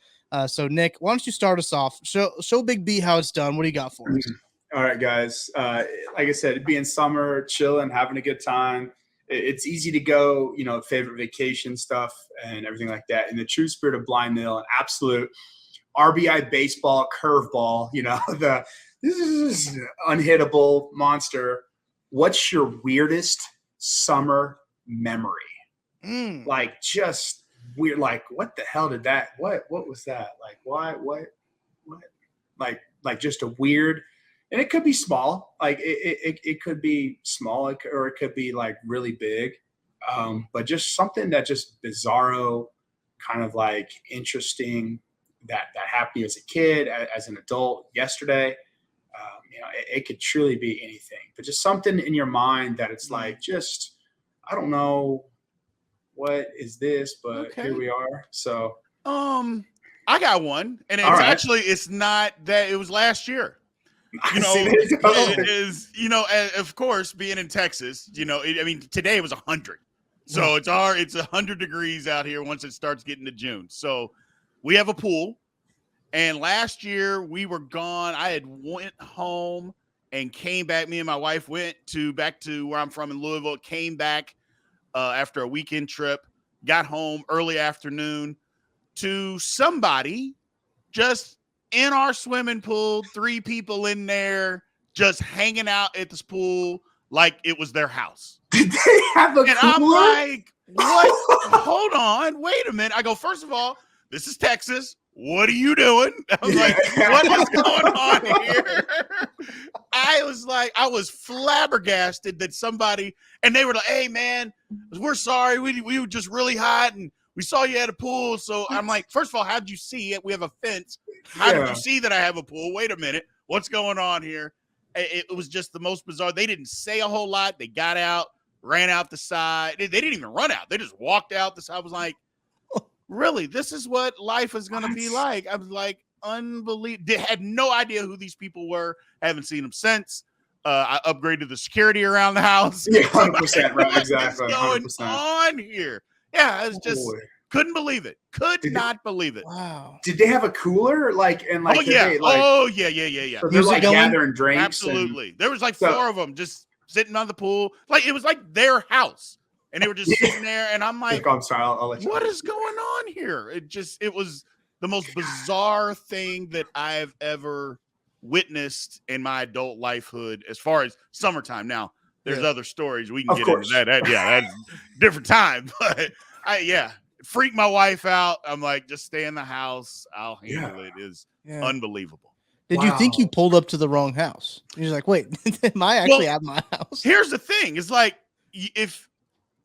So Nick, why don't you start us off? Show Big B how it's done. What do you got for us? All right, guys. Like I said, it being summer, chilling, having a good time. It's easy to go, favorite vacation stuff and everything like that. In the true spirit of blind nil, an absolute RBI baseball curveball, this is unhittable monster. What's your weirdest summer memory? Like just weird, like what the hell did that? What was that? Like why? What? Like just a weird. And it could be small, like it could be small, or it could be like really big, but just something that just bizarro, kind of like interesting that happened as a kid, as an adult, yesterday. It could truly be anything, but just something in your mind that it's like just I don't know what is this, but here we are. So I got one, and it's it's not that it was last year. It is, of course, being in Texas, today it was 100. So it's 100 degrees out here once it starts getting to June. So we have a pool. And last year we were gone. I had went home and came back. Me and my wife went back to where I'm from in Louisville, came back after a weekend trip. got home early afternoon to somebody just in our swimming pool, 3 people in there just hanging out at this pool like it was their house. Did they have a And cooler? I'm like, what? Hold on. Wait a minute. I go, first of all, this is Texas. What are you doing? I'm like, what is going on here? I was flabbergasted that somebody, and they were like, hey, man, we're sorry. We were just really hot, and we saw you at a pool. So I'm like, first of all, how'd you see it? We have a fence. How did you see that I have a pool? Wait a minute. What's going on here? It was just the most bizarre. They didn't say a whole lot. They got out, ran out the side. They didn't even run out. They just walked out the side. I was like, really, this is what life is going to be like. I was like, unbelievable. Had no idea who these people were. Haven't seen them since. I upgraded the security around the house. Yeah, 100%. Right, exactly. What's going on here? Yeah, I was just couldn't believe it. Could not believe it. Wow. Did they have a cooler? Oh yeah. So they're like gathering drinks. Absolutely. There was like 4 of them just sitting on the pool. Like it was like their house. And they were just sitting there, and I'm like, I'm sorry, I'll let you what is going on here? It was the most bizarre thing that I've ever witnessed in my adult lifehood as far as summertime. Now, there's other stories. We can get into that. That's a different time. But freak my wife out. I'm like, just stay in the house. I'll handle it. Is unbelievable. Did you think you pulled up to the wrong house? You're like, wait, am I actually at my house? Here's the thing. It's like, if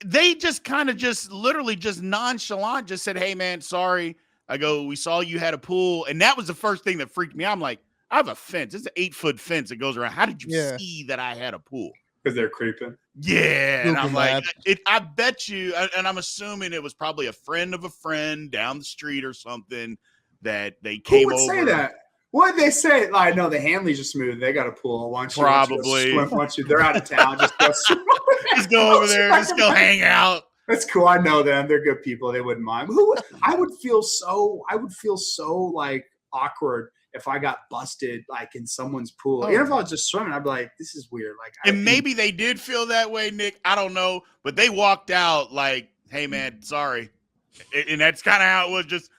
they just kind of just literally just nonchalant just said, hey, man, sorry. I go, we saw you had a pool. And that was the first thing that freaked me out. I'm like, I have a fence. It's an 8-foot fence that goes around. How did you see that I had a pool? Because they're creeping. Yeah. And I'm like, I bet you, and I'm assuming it was probably a friend of a friend down the street or something that they came over. Who would say that? What did they say? Like, no, the Hanleys are smooth. They got a pool. Probably. They're out of town. Just go over there. Just go hang out. That's cool. I know them. They're good people. They wouldn't mind. I would feel so like awkward if I got busted like in someone's pool. Even if I was just swimming, I'd be like, this is weird. Like, and maybe they did feel that way, Nick. I don't know. But they walked out like, hey, man, sorry. And that's kind of how it was. Just,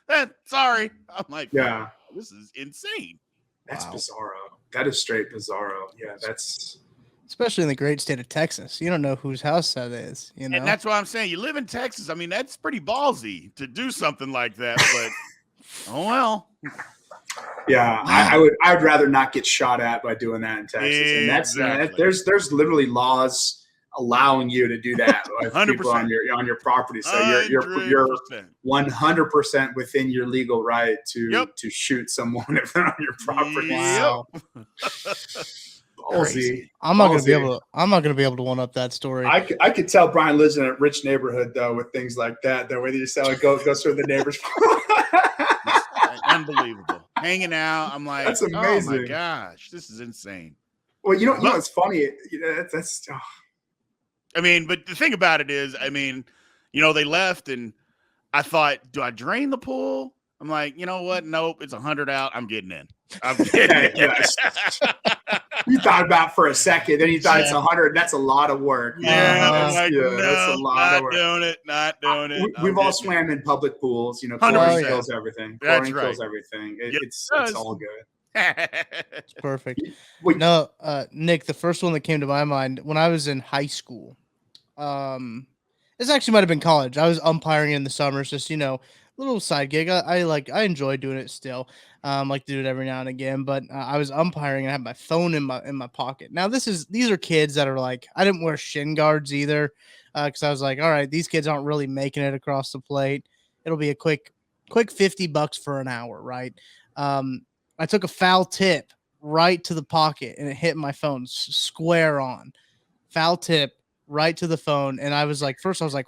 sorry. I'm like, yeah. This is insane. That's bizarro. That is straight bizarro. Yeah, that's especially in the great state of Texas. You don't know whose house that is, you know. And that's what I'm saying. You live in Texas. I mean, that's pretty ballsy to do something like that. But oh well. Yeah, I would rather not get shot at by doing that in Texas. And there's literally laws allowing you to do that with people on your property. So you're 100% within your legal right to shoot someone if they're on your property. Wow. Ballsy. I'm not gonna be able to one up that story. I could tell Brien lives in a rich neighborhood though with things like that. Though whether you sell it goes through the neighbors. Unbelievable. Hanging out. I'm like, that's amazing. Oh my gosh, this is insane. Well, you know it's funny. That's I mean, but the thing about it is, I mean, they left and I thought, do I drain the pool? I'm like, you know what? Nope. It's 100 out. I'm getting in. I'm getting in. You thought about it for a second. Then you thought it's 100. That's a lot of work. Yeah. That's a lot of work. Not doing it. We've all swam in public pools. Chlorine kills everything. Chlorine kills everything. It's all good. It's perfect. No, Nick, the first one that came to my mind when I was in high school, this actually might have been college. I was umpiring in the summers, just little side gig. I enjoy doing it still. Like to do it every now and again. But I was umpiring and I had my phone in my pocket. Now these are kids that are like, I didn't wear shin guards either, because I was like, all right, these kids aren't really making it across the plate. It'll be a quick $50 for an hour, right? I took a foul tip right to the pocket and it hit my phone square on. Foul tip right to the phone. And I was like,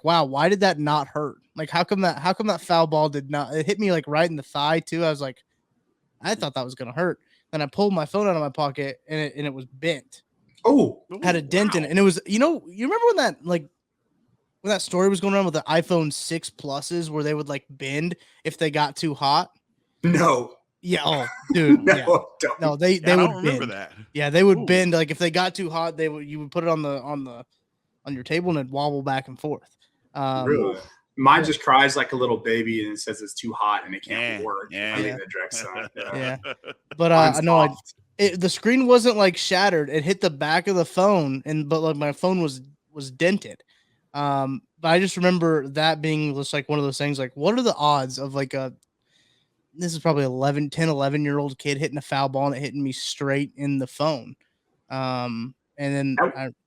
wow, why did that not hurt? Like, how come that foul ball did not, it hit me like right in the thigh too. I was like, I thought that was going to hurt. Then I pulled my phone out of my pocket and it was bent. Oh, had a dent in it. And it was, you remember when that story was going on with the iPhone 6 Pluses where they would like bend if they got too hot? No. Yeah. Oh, dude. No, yeah. No, they would remember bend. That. Yeah, they would bend. Like if they got too hot, you would put it on your table and it'd wobble back and forth. Really? Mine just cries like a little baby and it says it's too hot and it can't work. I leave the direct sun. Yeah. But I know the screen wasn't like shattered. It hit the back of the phone, but like my phone was dented. But I just remember that being just like one of those things. Like, what are the odds of like this is probably 11-year-old kid hitting a foul ball and it hitting me straight in the phone. And then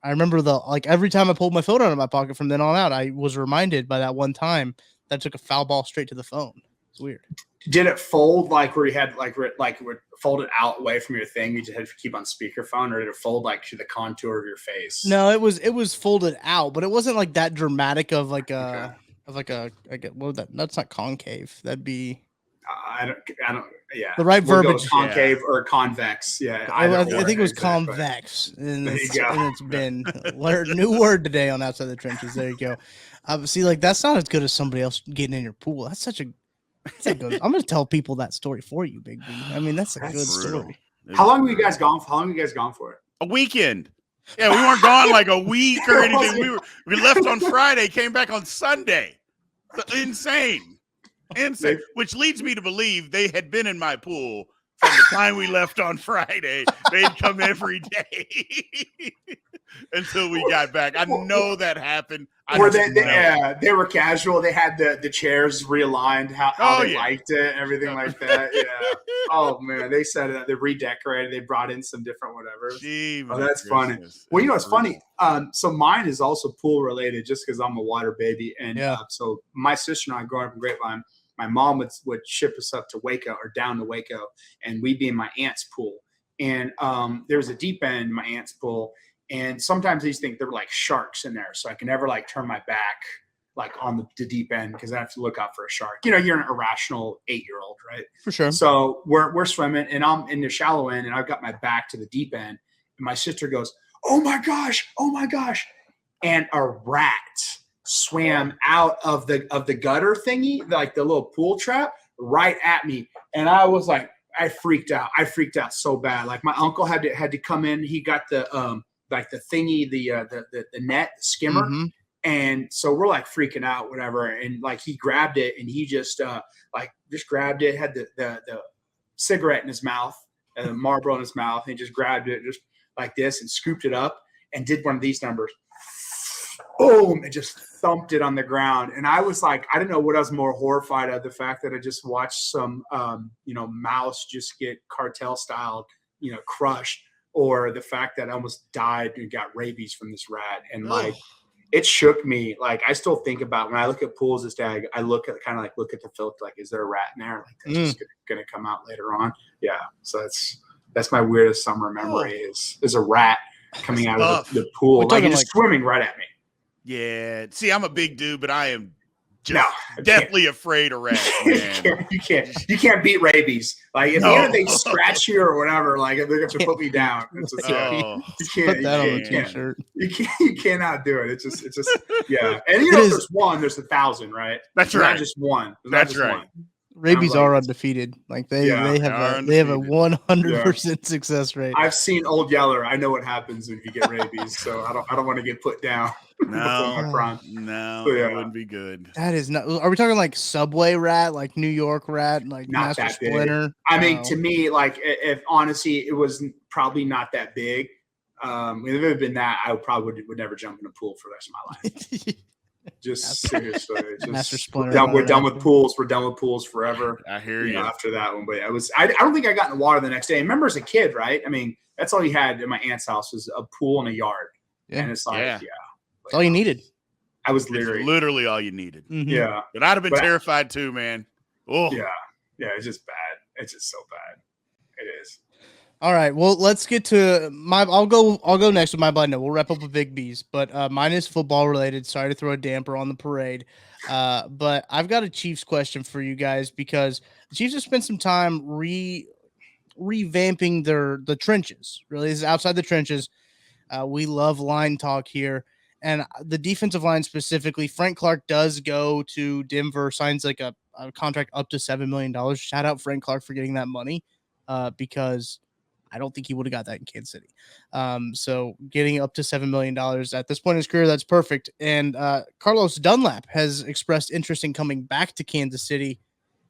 I remember every time I pulled my phone out of my pocket from then on out, I was reminded by that one time that I took a foul ball straight to the phone. It's weird. Did it fold like where you had like it would fold it out away from your thing? You just had to keep on speakerphone, or did it fold like to the contour of your face? No, it was folded out, but it wasn't like that dramatic of like that's not concave. That'd be I don't. Yeah, the right verbiage. Concave or convex. Yeah, I think it was convex, and it's been new word today on Outside the Trenches. There you go. See, like that's not as good as somebody else getting in your pool. That's such a good. I'm gonna tell people that story for you, Big B. I mean, that's a good story. How long were you guys gone? How long were you guys gone for? A weekend. Yeah, we weren't gone like a week or anything. We left on Friday, came back on Sunday. Insane. Which leads me to believe they had been in my pool from the time we left on Friday. They'd come every day until we got back. I know that happened. They were casual. They had the chairs realigned how they liked it, everything like that. Yeah. Oh man, they said it. They redecorated. They brought in some different whatever. That's funny. Well, it's funny. So mine is also pool related, just because I'm a water baby, and so my sister and I, growing up in Grapevine, my mom would ship us up to Waco or down to Waco, and we'd be in my aunt's pool. And there was a deep end in my aunt's pool. And sometimes these think they're like sharks in there. So I can never like turn my back like on the deep end because I have to look out for a shark. You're an irrational 8-year-old, right? For sure. So we're swimming and I'm in the shallow end and I've got my back to the deep end. And my sister goes, oh my gosh. And a rat swam out of the gutter thingy, like the little pool trap, right at me. And I was like, I freaked out so bad. Like my uncle had to come in. He got the like the thingy, the net, the skimmer. Mm-hmm. And so we're like freaking out, whatever. And like he grabbed it and he just grabbed it, had the cigarette in his mouth, and the Marlboro in his mouth. And he just grabbed it just like this and scooped it up and did one of these numbers. Boom! It just thumped it on the ground. And I was like, I don't know what I was more horrified of, the fact that I just watched some, mouse just get cartel style, crushed, or the fact that I almost died and got rabies from this rat. And like, it shook me. Like, I still think about when I look at pools this day, I look at the filter, like, is there a rat in there? Like, that's just going to come out later on. Yeah. So that's my weirdest summer memory is a rat coming out of the pool. Like, it's swimming right at me. Yeah. See, I'm a big dude, but I am just deathly afraid of rats, man. You can't beat rabies. Like, if even if they scratch you or whatever, like, they're going to put me down. It's just, you can't. Put that on the t-shirt. You cannot do it. It's just yeah. And there's one, there's 1,000, right? That's right. Not just one. That's right. One. Rabies are undefeated. Like they have a 100% success rate. I've seen Old Yeller. I know what happens when you get rabies, so I don't want to get put down. No, that wouldn't be good. That is not. Are we talking like Subway rat, like New York rat, like not Master that Splinter? Big. I mean, to me, like, if honestly, it was probably not that big. If it had been that, I probably would never jump in a pool for the rest of my life. Just seriously, Master Splinter. We're done with pools. We're done with pools forever. I hear you. After that one, but I don't think I got in the water the next day. I remember as a kid, right? I mean, that's all you had in my aunt's house was a pool and a yard. Yeah. And it's like, that's all you needed. I was literally all you needed. Mm-hmm. Yeah. But I'd have been terrified too, man. Oh. Yeah. Yeah. It's just bad. It's just so bad. It is. All right. Well, let's get to I'll go next with my blind note. We'll wrap up with Big B's, but mine is football related. Sorry to throw a damper on the parade. But I've got a Chiefs question for you guys because the Chiefs have spent some time revamping the trenches. Really, this is outside the trenches. We love line talk here. And the defensive line specifically, Frank Clark does go to Denver, signs like a contract up to $7 million. Shout out Frank Clark for getting that money because I don't think he would have got that in Kansas City. So getting up to $7 million at this point in his career, that's perfect. And Carlos Dunlap has expressed interest in coming back to Kansas City.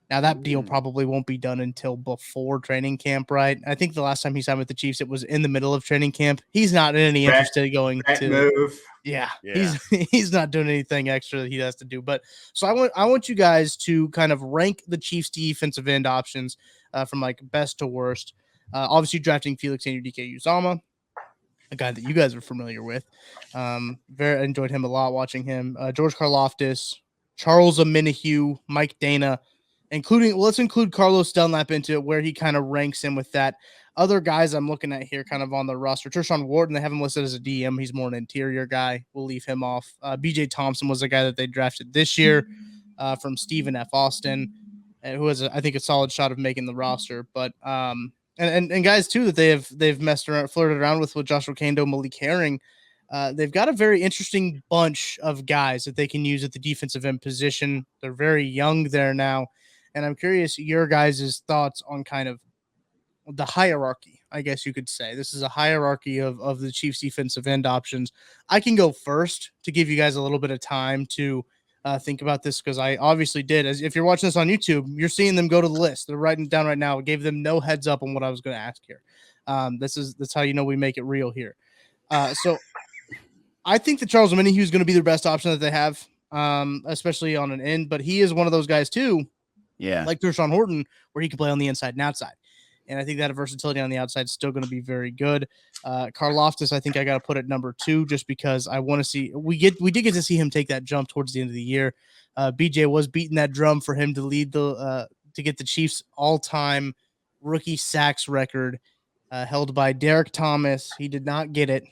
Now that deal probably won't be done until before training camp, right? I think the last time he signed with the Chiefs, it was in the middle of training camp. He's not in any interest in going to move. Yeah. He's not doing anything extra that he has to do. But so I want you guys to kind of rank the Chiefs defensive end options from like best to worst. Obviously drafting Felix Anudike-Uzomah, a guy that you guys are familiar with. Very enjoyed him a lot watching him. George Karlaftis, Charles Omenihu, Mike Dana, let's include Carlos Dunlap into it, where he kind of ranks in with that. Other guys I'm looking at here kind of on the roster. Tershawn Wharton, they have him listed as a DM. He's more an interior guy. We'll leave him off. BJ Thompson was a guy that they drafted this year from Stephen F. Austin, who has, I think, a solid shot of making the roster. But and guys, too, that they've messed around, flirted around with Joshua Kando, Malik Herring. They've got a very interesting bunch of guys that they can use at the defensive end position. They're very young there now. And I'm curious your guys' thoughts on kind of the hierarchy, I guess you could say. This is a hierarchy of the Chiefs defensive end options. I can go first to give you guys a little bit of time to think about this, because I obviously did. As if you're watching this on YouTube, you're seeing them go to the list. They're writing it down right now. I gave them no heads up on what I was going to ask here. That's how you know we make it real here. So I think that Charles Omenihu is going to be the best option that they have, especially on an end. But he is one of those guys too. Yeah, like Tershawn Horton, where he can play on the inside and outside. And I think that versatility on the outside is still going to be very good. Karlaftis, I think I got to put at number 2, just because I want to see, we did get to see him take that jump towards the end of the year. BJ was beating that drum for him to lead to get the Chiefs all-time rookie sacks record held by Derek Thomas. He did not get it.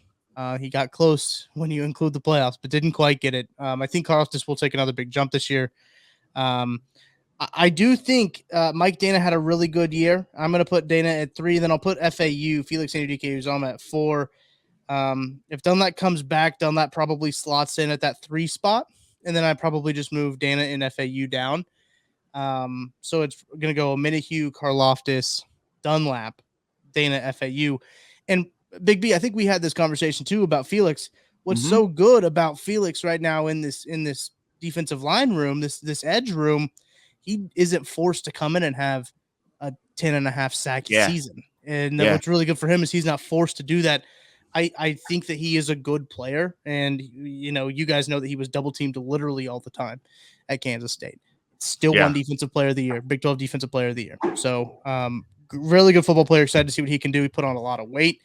He got close when you include the playoffs, but didn't quite get it. I think Karlaftis will take another big jump this year. I do think Mike Dana had a really good year. I'm going to put Dana at 3, then I'll put FAU, Felix Anudike-Uzomah, at 4. If Dunlap comes back, Dunlap probably slots in at that 3 spot, and then I probably just move Dana and FAU down. So it's going to go Omenihu, Karlaftis, Dunlap, Dana, FAU. And Big B, I think we had this conversation too about Felix. What's so good about Felix right now in this defensive line room, this edge room, he isn't forced to come in and have a 10.5 sack season. And what's really good for him is he's not forced to do that. I think that he is a good player. And, you guys know that he was double teamed literally all the time at Kansas State. Still won Defensive Player of the Year, Big 12 Defensive Player of the Year. So really good football player. Excited to see what he can do. He put on a lot of weight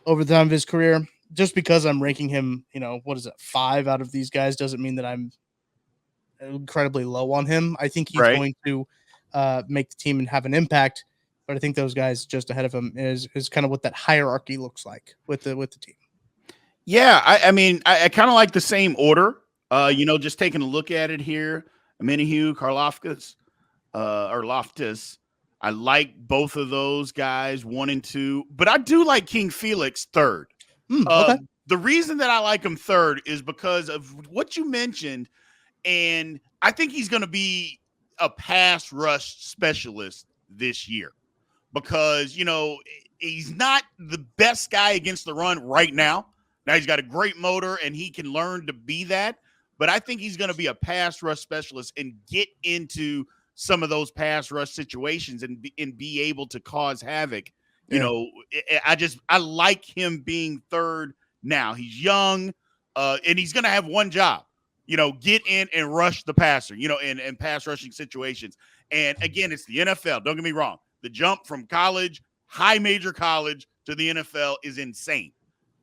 over the time of his career. Just because I'm ranking him, 5 out of these guys doesn't mean that I'm incredibly low on him. I think he's going to make the team and have an impact, but I think those guys just ahead of him is kind of what that hierarchy looks like with the team. Yeah, I mean, I kind of like the same order. Just taking a look at it here, Omenihu, Karlaftis, or Loftus. I like both of those guys, 1 and 2, but I do like King Felix 3rd. Okay. The reason that I like him 3rd is because of what you mentioned. And I think he's going to be a pass rush specialist this year because, he's not the best guy against the run right now. Now he's got a great motor and he can learn to be that. But I think he's going to be a pass rush specialist and get into some of those pass rush situations and be able to cause havoc. I like him being 3rd now. He's young and he's going to have one job. Get in and rush the passer, in pass rushing situations. And again, it's the NFL. Don't get me wrong. The jump from college, high major college to the NFL is insane.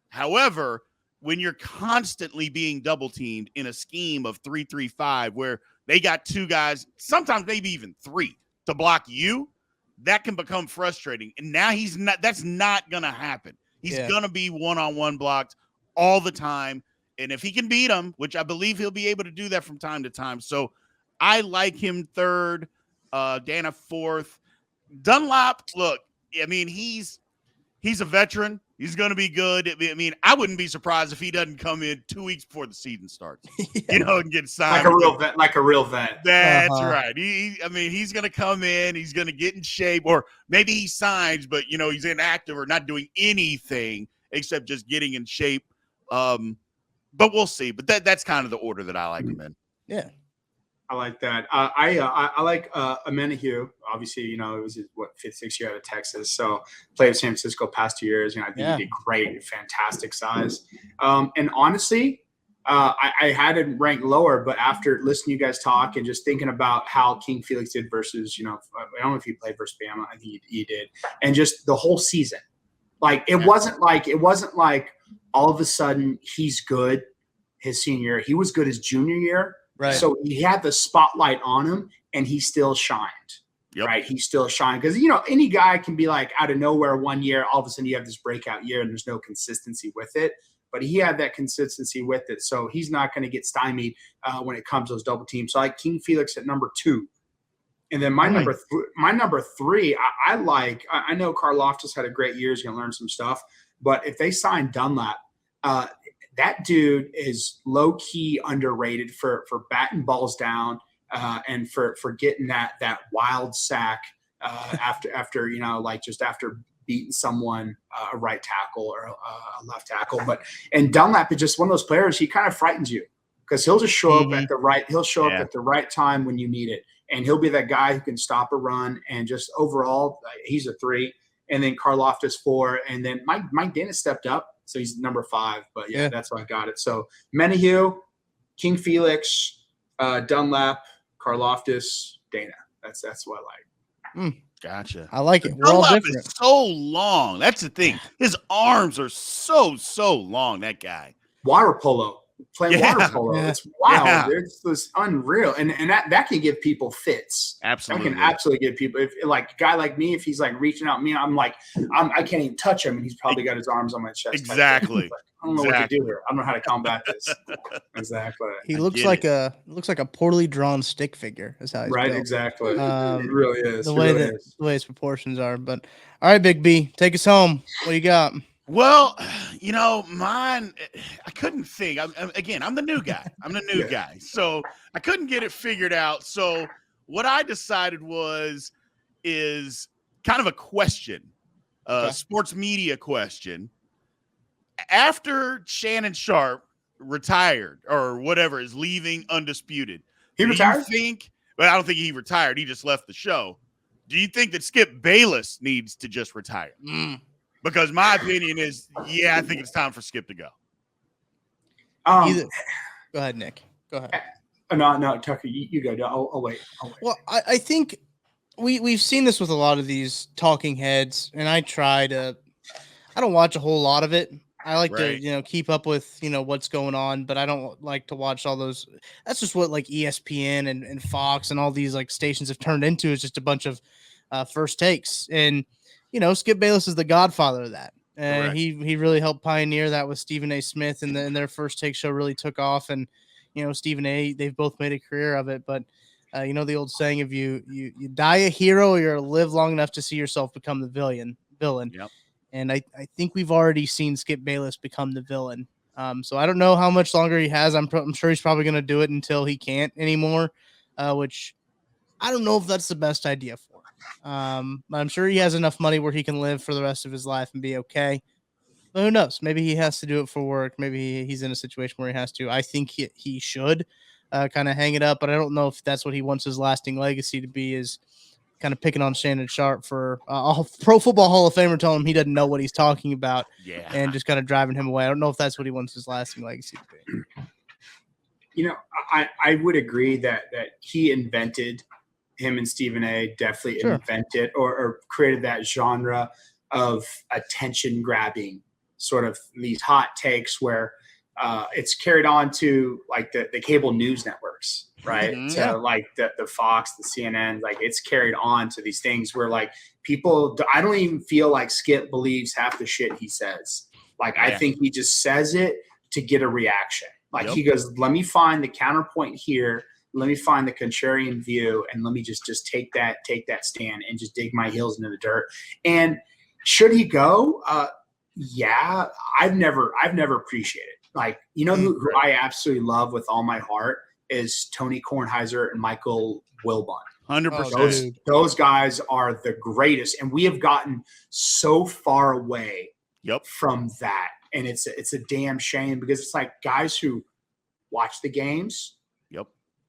However, when you're constantly being double teamed in a scheme of 3-3-5, where they got 2 guys, sometimes maybe even 3 to block you, that can become frustrating. And now that's not going to happen. He's going to be one-on-one blocked all the time. And if he can beat him, which I believe he'll be able to do that from time to time. So I like him 3rd, Dana 4th. Dunlap, look, I mean, he's a veteran. He's going to be good. I mean, I wouldn't be surprised if he doesn't come in 2 weeks before the season starts, and get signed. Like a real vet. That's right. He's going to come in. He's going to get in shape, or maybe he signs, but, he's inactive or not doing anything except just getting in shape. But we'll see. But that's kind of the order that I like him in. Yeah. I like that. I like Amenahue. Obviously, it was his, 5th, 6th year out of Texas. So played with San Francisco past 2 years. I think he did great, fantastic size. And honestly, I had him ranked lower, but after listening to you guys talk and just thinking about how King Felix did versus, I don't know if he played versus Bama. I think he did. And just the whole season. Like, it wasn't like all of a sudden he's good his senior year. He was good his junior year. Right. So he had the spotlight on him, and he still shined. Yep. Right. He still shined because, any guy can be like out of nowhere one year, all of a sudden you have this breakout year and there's no consistency with it. But he had that consistency with it. So he's not going to get stymied when it comes to those double teams. So I like King Felix at number 2. And then my number 3, I like – I know Karlaftis had a great year. He's going to learn some stuff. But if they sign Dunlap, that dude is low-key underrated for batting balls down and for getting that wild sack after after beating someone, a right tackle or a left tackle. And Dunlap is just one of those players. He kind of frightens you because he'll just show up at the right. He'll show up at the right time when you need it, and he'll be that guy who can stop a run. And just overall, he's a 3. And then Karlaftis 4, and then Mike Dennis stepped up. So he's number 5, but that's why I got it. So Amenahue, King Felix, Dunlap, Karlaftis, Dana. That's what I like. Gotcha. I like it. We're Dunlap all different. is so long. That's the thing. His arms are so long. That guy. Water polo. Playing water polo. Yeah. It's wild. It's unreal. And that can give people fits. Absolutely. That can absolutely give people, if like a guy like me, if he's like reaching out me, I'm like, I can't even touch him, and he's probably got his arms on my chest. Exactly. Like, I don't know what to do here. I don't know how to combat this. Exactly. He looks like a poorly drawn stick figure. Is how he's right. built. Exactly. It really is. The way his proportions are. But all right, Big B, take us home. What do you got? Well, mine, I couldn't think. I'm the new guy. I'm the new guy. So I couldn't get it figured out. So what I decided is kind of a question, sports media question. After Shannon Sharp retired or whatever, is leaving Undisputed. He retired? I don't think he retired. He just left the show. Do you think that Skip Bayless needs to just retire? Because my opinion is, I think it's time for Skip to go. Go ahead, Nick. Go ahead. No, Tucker, you go. I'll wait. Well, I think we've seen this with a lot of these talking heads, and I don't watch a whole lot of it. I like to, keep up with, what's going on, but I don't like to watch all those. That's just what like ESPN and Fox and all these like stations have turned into, is just a bunch of first takes. And, Skip Bayless is the godfather of that. And he really helped pioneer that with Stephen A. Smith, and their first take show really took off. And, Stephen A., they've both made a career of it. But, the old saying of you die a hero, or you live long enough to see yourself become the villain. Yep. And I think we've already seen Skip Bayless become the villain. So I don't know how much longer he has. I'm sure he's probably going to do it until he can't anymore, which I don't know if that's the best idea for him. But I'm sure he has enough money where he can live for the rest of his life and be okay. But who knows? Maybe he has to do it for work. Maybe he's in a situation where he has to. I think he should kind of hang it up, but I don't know if that's what he wants his lasting legacy to be, is kind of picking on Shannon Sharp for a Pro Football Hall of Famer telling him he doesn't know what he's talking about, and just kind of driving him away. I don't know if that's what he wants his lasting legacy to be. I would agree that he invented, him and Stephen A. definitely invented or created that genre of attention grabbing, sort of these hot takes where it's carried on to like the cable news networks. Right. Mm-hmm. So like the Fox, the CNN, like it's carried on to these things where like people, I don't even feel like Skip believes half the shit he says. Like, I think he just says it to get a reaction. Like he goes, let me find the counterpoint here. Let me find the contrarian view. And let me just take that stand and just dig my heels into the dirt. And should he go? Yeah, I've never appreciated it. Like, you know who I absolutely love with all my heart is Tony Kornheiser and Michael Wilbon. 100%. Those guys are the greatest, and we have gotten so far away from that. And it's a damn shame, because it's like guys who watch the games,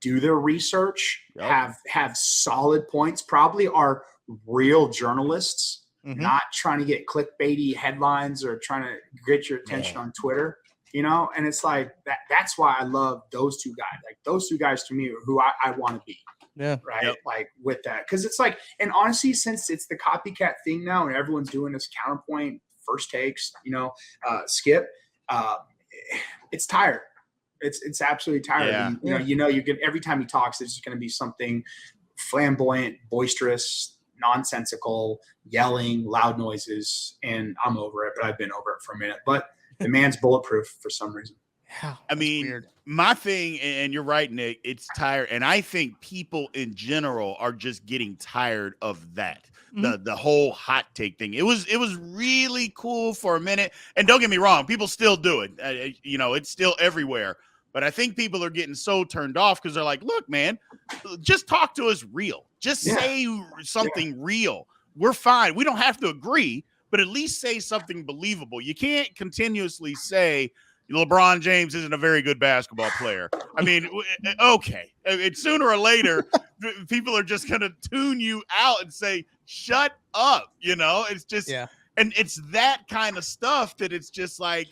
do their research, have solid points, probably are real journalists. Not trying to get clickbaity headlines or trying to get your attention on Twitter, you know? And it's like that's why I love those two guys. Like, those two guys to me are who I want to be. Yeah. Right. Like, with that. Cause it's like, and honestly, since it's the copycat thing now and everyone's doing this counterpoint, first takes, you know, Skip, it's tired. It's absolutely tired. Yeah. You know, you get, every time he talks, there's going to be something flamboyant, boisterous, nonsensical, yelling, loud noises, and I'm over it. But I've been over it for a minute. But the man's bulletproof for some reason. Yeah, I mean, weird. My thing, and you're right, Nick, it's tired. And I think people in general are just getting tired of that. The whole hot take thing. It was really cool for a minute. And don't get me wrong, people still do it. You know, it's still everywhere. But I think people are getting so turned off because they're like, look, man, just talk to us real. Just say something real. We're fine. We don't have to agree, but at least say something believable. You can't continuously say LeBron James isn't a very good basketball player. I mean, okay. It's sooner or later, people are just going to tune you out and say, shut up. You know, it's just, and it's that kind of stuff that it's just like,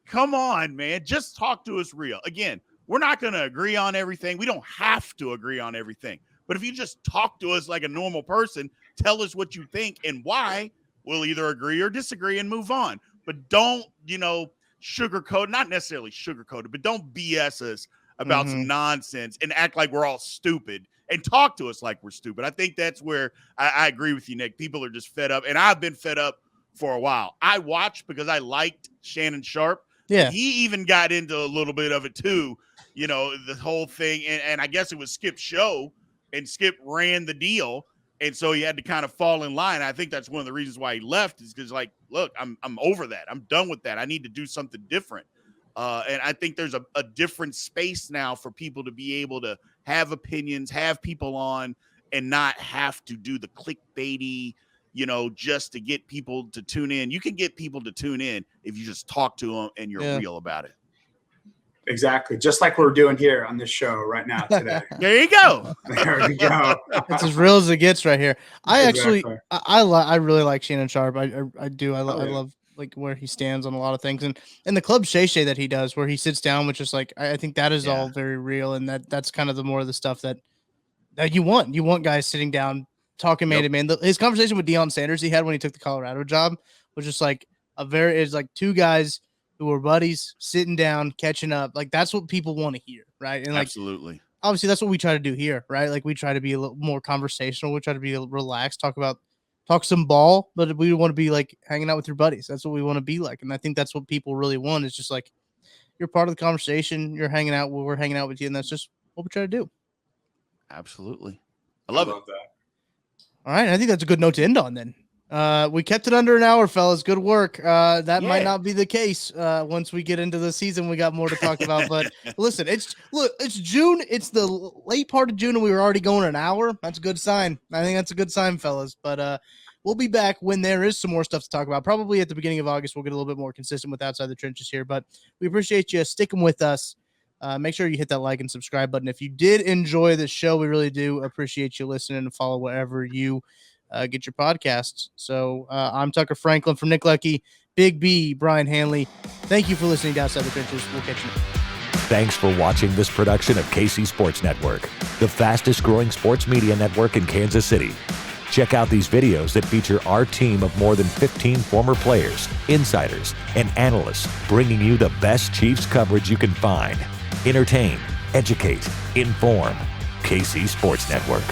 come on, man, just talk to us real. Again, we're not going to agree on everything. We don't have to agree on everything. But if you just talk to us like a normal person, tell us what you think and why, we'll either agree or disagree and move on. But don't, you know, sugarcoat, not necessarily sugarcoat it, but don't BS us about some nonsense and act like we're all stupid and talk to us like we're stupid. I think that's where I agree with you, Nick. People are just fed up, and I've been fed up for a while. I watched because I liked Shannon Sharpe. Yeah. He even got into a little bit of it too, you know, the whole thing. And I guess it was Skip's show, and Skip ran the deal. And so he had to kind of fall in line. I think that's one of the reasons why he left, is because, like, look, I'm over that. I'm done with that. I need to do something different. And I think there's a different space now for people to be able to have opinions, have people on, and not have to do the clickbaity, you know, just to get people to tune in. You can get people to tune in if you just talk to them and you're real about it. Exactly. Just like we're doing here on this show right now today. There you go. There we go. It's as real as it gets right here. I really like Shannon Sharpe. I do. I love like where he stands on a lot of things, and the Club Shay Shay that he does, where he sits down, which is like, I think that is all very real. And that's kind of the more of the stuff that you want guys sitting down, talking man to man. His conversation with Deion Sanders he had when he took the Colorado job was just like it's like two guys who were buddies sitting down, catching up. Like, that's what people want to hear, right? And like, absolutely, obviously that's what we try to do here, right? Like, we try to be a little more conversational. We try to be relaxed, talk some ball, but we want to be like hanging out with your buddies. That's what we want to be like. And I think that's what people really want, is just like, you're part of the conversation. You're hanging out. We're hanging out with you. And that's just what we try to do. Absolutely. I love it. That. All right. I think that's a good note to end on then. We kept it under an hour, fellas. Good work. That might not be the case. Once we get into the season, we got more to talk about, but listen, it's June. It's the late part of June and we were already going an hour. That's a good sign. I think that's a good sign, fellas, but, we'll be back when there is some more stuff to talk about. Probably at the beginning of August, we'll get a little bit more consistent with Outside the Trenches here, but we appreciate you sticking with us. Make sure you hit that like and subscribe button. If you did enjoy the show, we really do appreciate you listening, and follow wherever you get your podcasts. So I'm Tucker Franklin from Nick Leckey, Big B, Brien Hanley. Thank you for listening to Outside the Trenches. We'll catch you. Thanks for watching this production of KC Sports Network, the fastest growing sports media network in Kansas City. Check out these videos that feature our team of more than 15 former players, insiders, and analysts, bringing you the best Chiefs coverage you can find. Entertain, educate, inform. KC Sports Network.